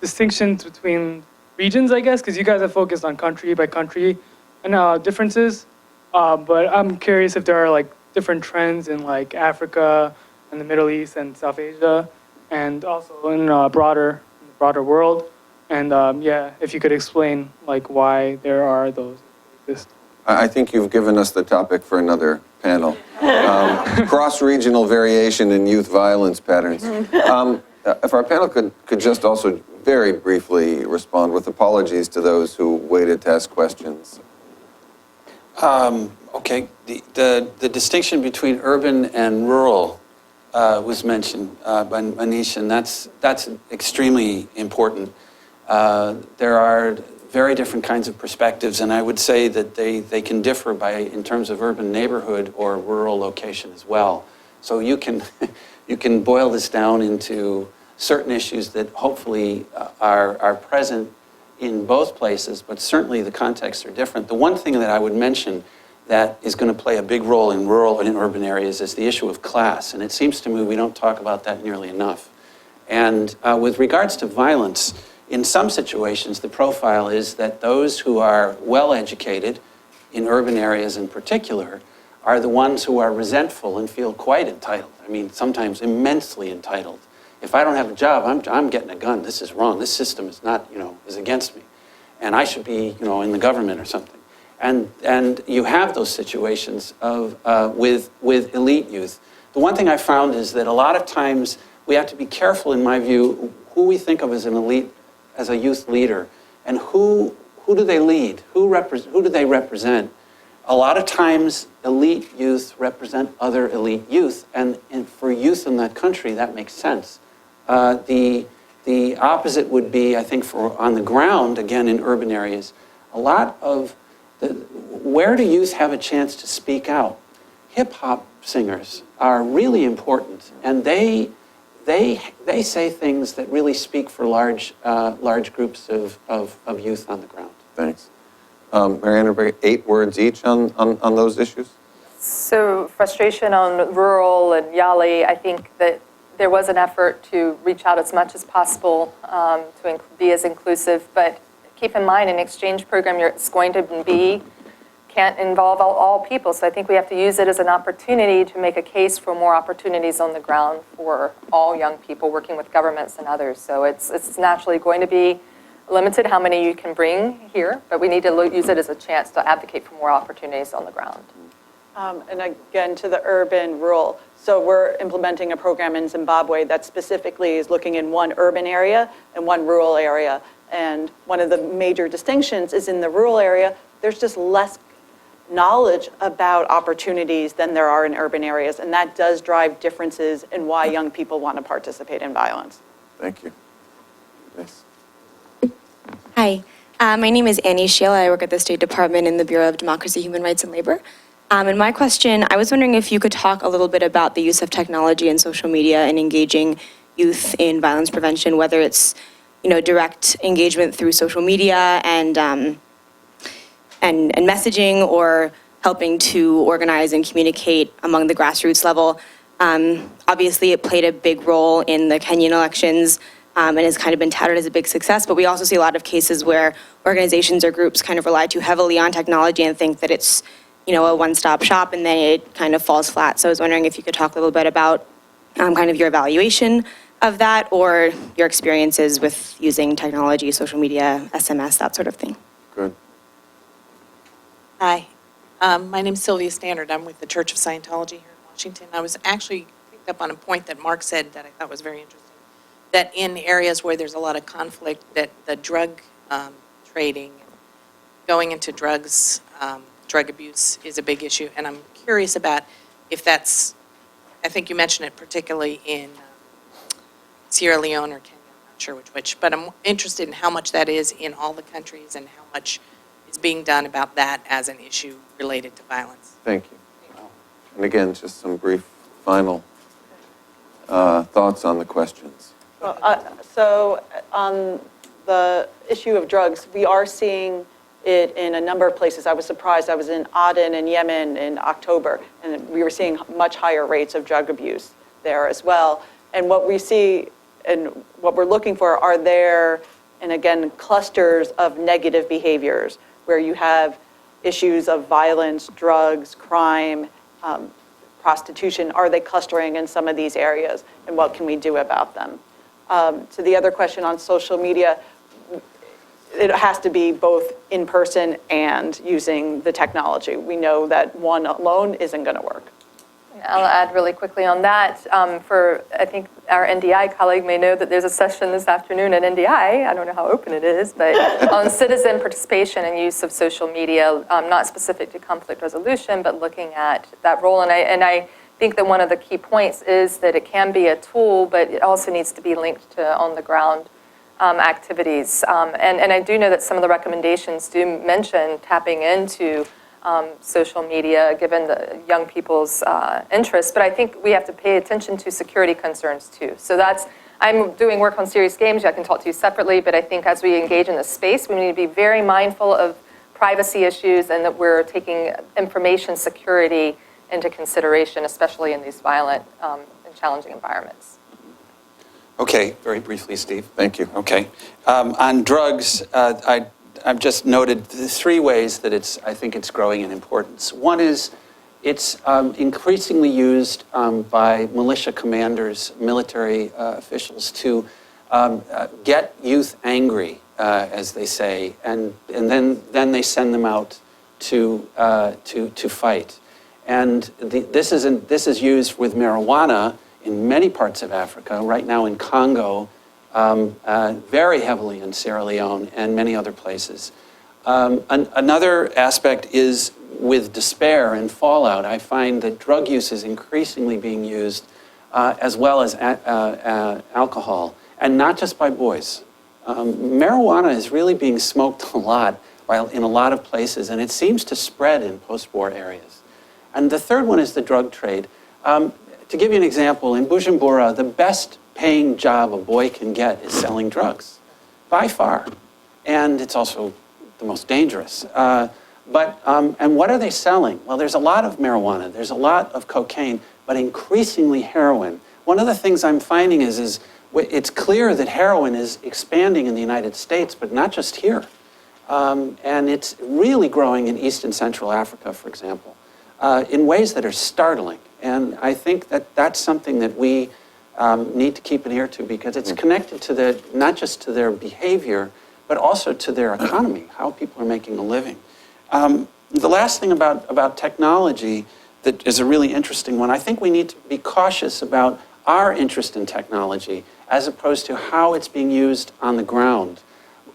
distinctions between regions, I guess, because you guys have focused on country by country and differences. But I'm curious if there are like different trends in like Africa and the Middle East and South Asia, and also in the broader world. And yeah, if you could explain like why there are those. I think you've given us the topic for another panel. Cross-regional variation in youth violence patterns. If our panel could just also very briefly respond with apologies to those who waited to ask questions. Okay, the distinction between urban and rural was mentioned by Manish, and that's extremely important. There are very different kinds of perspectives, and I would say that they can differ in terms of urban neighborhood or rural location as well. So you can you can boil this down into certain issues that hopefully are present in both places, but certainly the contexts are different. The one thing that I would mention that is going to play a big role in rural and in urban areas is the issue of class, and it seems to me we don't talk about that nearly enough. And with regards to violence, in some situations, the profile is that those who are well educated, in urban areas in particular, are the ones who are resentful and feel quite entitled. I mean, sometimes immensely entitled. If I don't have a job, I'm getting a gun. This is wrong. This system is not, is against me. And I should be, in the government or something. And you have those situations of with elite youth. The one thing I found is that a lot of times we have to be careful, in my view, who we think of as an elite, as a youth leader, and who do they lead? Who do they represent? A lot of times, elite youth represent other elite youth, and for youth in that country, that makes sense. The opposite would be, I think, for on the ground, again, in urban areas, a lot of where do youth have a chance to speak out? Hip-hop singers are really important, and they say things that really speak for large groups of youth on the ground. Thanks. Marianne, 8 words each on those issues? So frustration on rural and YALI, I think that there was an effort to reach out as much as possible to be as inclusive, but keep in mind an exchange program it's going to be can't involve all people. So I think we have to use it as an opportunity to make a case for more opportunities on the ground for all young people working with governments and others. So it's naturally going to be limited how many you can bring here, but we need to use it as a chance to advocate for more opportunities on the ground. And again, to the urban, rural. So we're implementing a program in Zimbabwe that specifically is looking in one urban area and one rural area. And one of the major distinctions is in the rural area, there's just less knowledge about opportunities than there are in urban areas, and that does drive differences in why young people want to participate in violence. Thank you. Nice. Hi, my name is Annie Sheila. I work at the State Department in the Bureau of Democracy, Human Rights, and Labor. And my question, I was wondering if you could talk a little bit about the use of technology and social media in engaging youth in violence prevention, whether it's, direct engagement through social media and messaging, or helping to organize and communicate among the grassroots level. Obviously, it played a big role in the Kenyan elections, and has kind of been touted as a big success, but we also see a lot of cases where organizations or groups kind of rely too heavily on technology and think that it's, a one-stop shop, and then it kind of falls flat. So I was wondering if you could talk a little bit about kind of your evaluation of that, or your experiences with using technology, social media, SMS, that sort of thing. Good. Hi, my name's Sylvia Standard. I'm with the Church of Scientology here in Washington. I was actually picked up on a point that Mark said that I thought was very interesting, that in areas where there's a lot of conflict, that the drug trading, going into drugs, drug abuse is a big issue. And I'm curious about if that's, I think you mentioned it particularly in Sierra Leone or Kenya, I'm not sure which, but I'm interested in how much that is in all the countries and how much is being done about that as an issue related to violence. Thank you. And again, just some brief final thoughts on the questions. So on the issue of drugs, we are seeing it in a number of places. I was surprised. I was in Aden in Yemen in October, and we were seeing much higher rates of drug abuse there as well. And what we see and what we're looking for are there, and again, clusters of negative behaviors where you have issues of violence, drugs, crime, prostitution. Are they clustering in some of these areas, and what can we do about them? To the other question on social media, it has to be both in person and using the technology. We know that one alone isn't going to work. I'll add really quickly on that. I think our NDI colleague may know that there's a session this afternoon at NDI, I don't know how open it is, but on citizen participation and use of social media, not specific to conflict resolution, but looking at that role. And I think that one of the key points is that it can be a tool, but it also needs to be linked to on-the-ground activities. And I do know that some of the recommendations do mention tapping into social media, given the young people's interests. But I think we have to pay attention to security concerns too. So I'm doing work on serious games. I can talk to you separately, but I think as we engage in this space, we need to be very mindful of privacy issues and that we're taking information security into consideration, especially in these violent and challenging environments. Okay, very briefly, Steve. Thank you. Okay. On drugs, I've just noted the three ways that I think it's growing in importance. One is it's increasingly used by militia commanders, military officials to get youth angry, as they say, and then they send them out to fight. And this is used with marijuana in many parts of Africa, right now in Congo, very heavily in Sierra Leone and many other places. Another aspect is with despair and fallout. I find that drug use is increasingly being used as well as alcohol, and not just by boys. Marijuana is really being smoked a lot in a lot of places, and it seems to spread in post-war areas. And the third one is the drug trade. To give you an example, in Bujumbura, the best paying job a boy can get is selling drugs, by far. And it's also the most dangerous. And what are they selling? Well, there's a lot of marijuana, there's a lot of cocaine, but increasingly heroin. One of the things I'm finding is it's clear that heroin is expanding in the United States, but not just here. And it's really growing in East and Central Africa, for example, in ways that are startling. And I think that that's something that we need to keep an ear to, because it's connected to not just to their behavior, but also to their economy, how people are making a living. The last thing about technology that is a really interesting one, I think we need to be cautious about our interest in technology as opposed to how it's being used on the ground.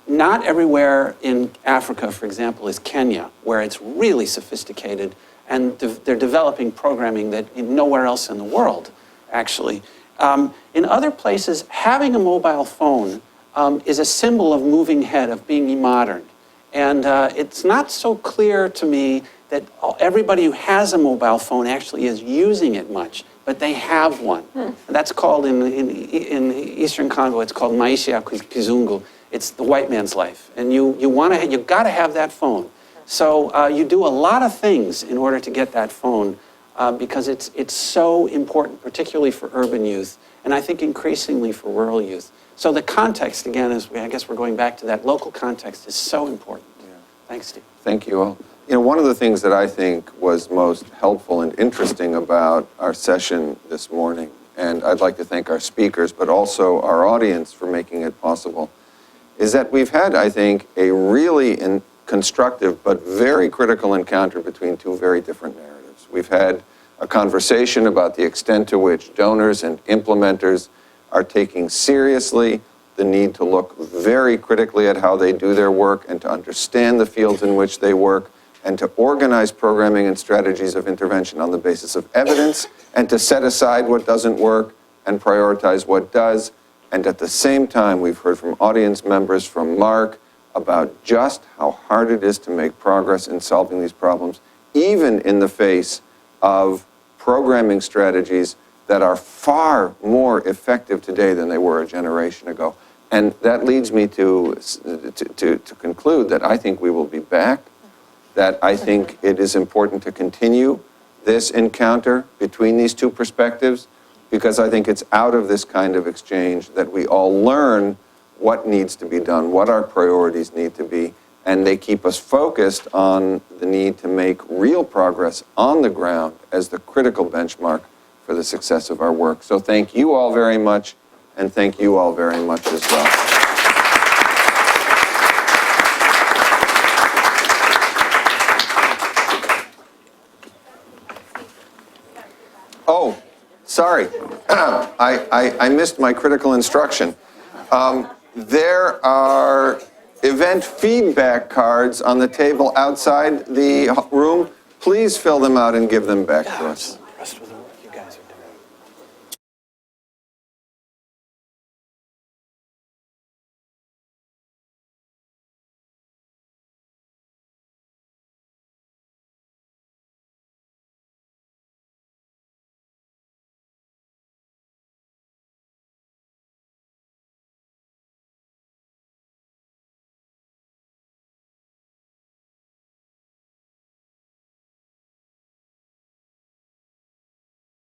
not everywhere in Africa, for example, is Kenya, where it's really sophisticated, and they're developing programming that nowhere else in the world, actually. In other places, having a mobile phone is a symbol of moving ahead, of being modern. And it's not so clear to me that everybody who has a mobile phone actually is using it much, but they have one. And that's called, in Eastern Congo, it's called Maisha ya Kizungu. It's the white man's life. And you've got to have that phone. So you do a lot of things in order to get that phone because it's so important, particularly for urban youth, and I think increasingly for rural youth. So the context, again, I guess we're going back to that local context, is so important. Yeah. Thanks, Steve. Thank you all. You know, one of the things that I think was most helpful and interesting about our session this morning, and I'd like to thank our speakers, but also our audience for making it possible, is that we've had, I think, a really constructive but very critical encounter between two very different narratives. We've had a conversation about the extent to which donors and implementers are taking seriously the need to look very critically at how they do their work and to understand the fields in which they work and to organize programming and strategies of intervention on the basis of evidence and to set aside what doesn't work and prioritize what does. And at the same time, we've heard from audience members, from Mark, about just how hard it is to make progress in solving these problems, even in the face of programming strategies that are far more effective today than they were a generation ago. And that leads me to conclude that I think we will be back, that I think it is important to continue this encounter between these two perspectives, because I think it's out of this kind of exchange that we all learn what needs to be done, what our priorities need to be, and they keep us focused on the need to make real progress on the ground as the critical benchmark for the success of our work. So thank you all very much, and thank you all very much as well. Oh, sorry, I missed my critical instruction. There are event feedback cards on the table outside the room. Please fill them out and give them back to us.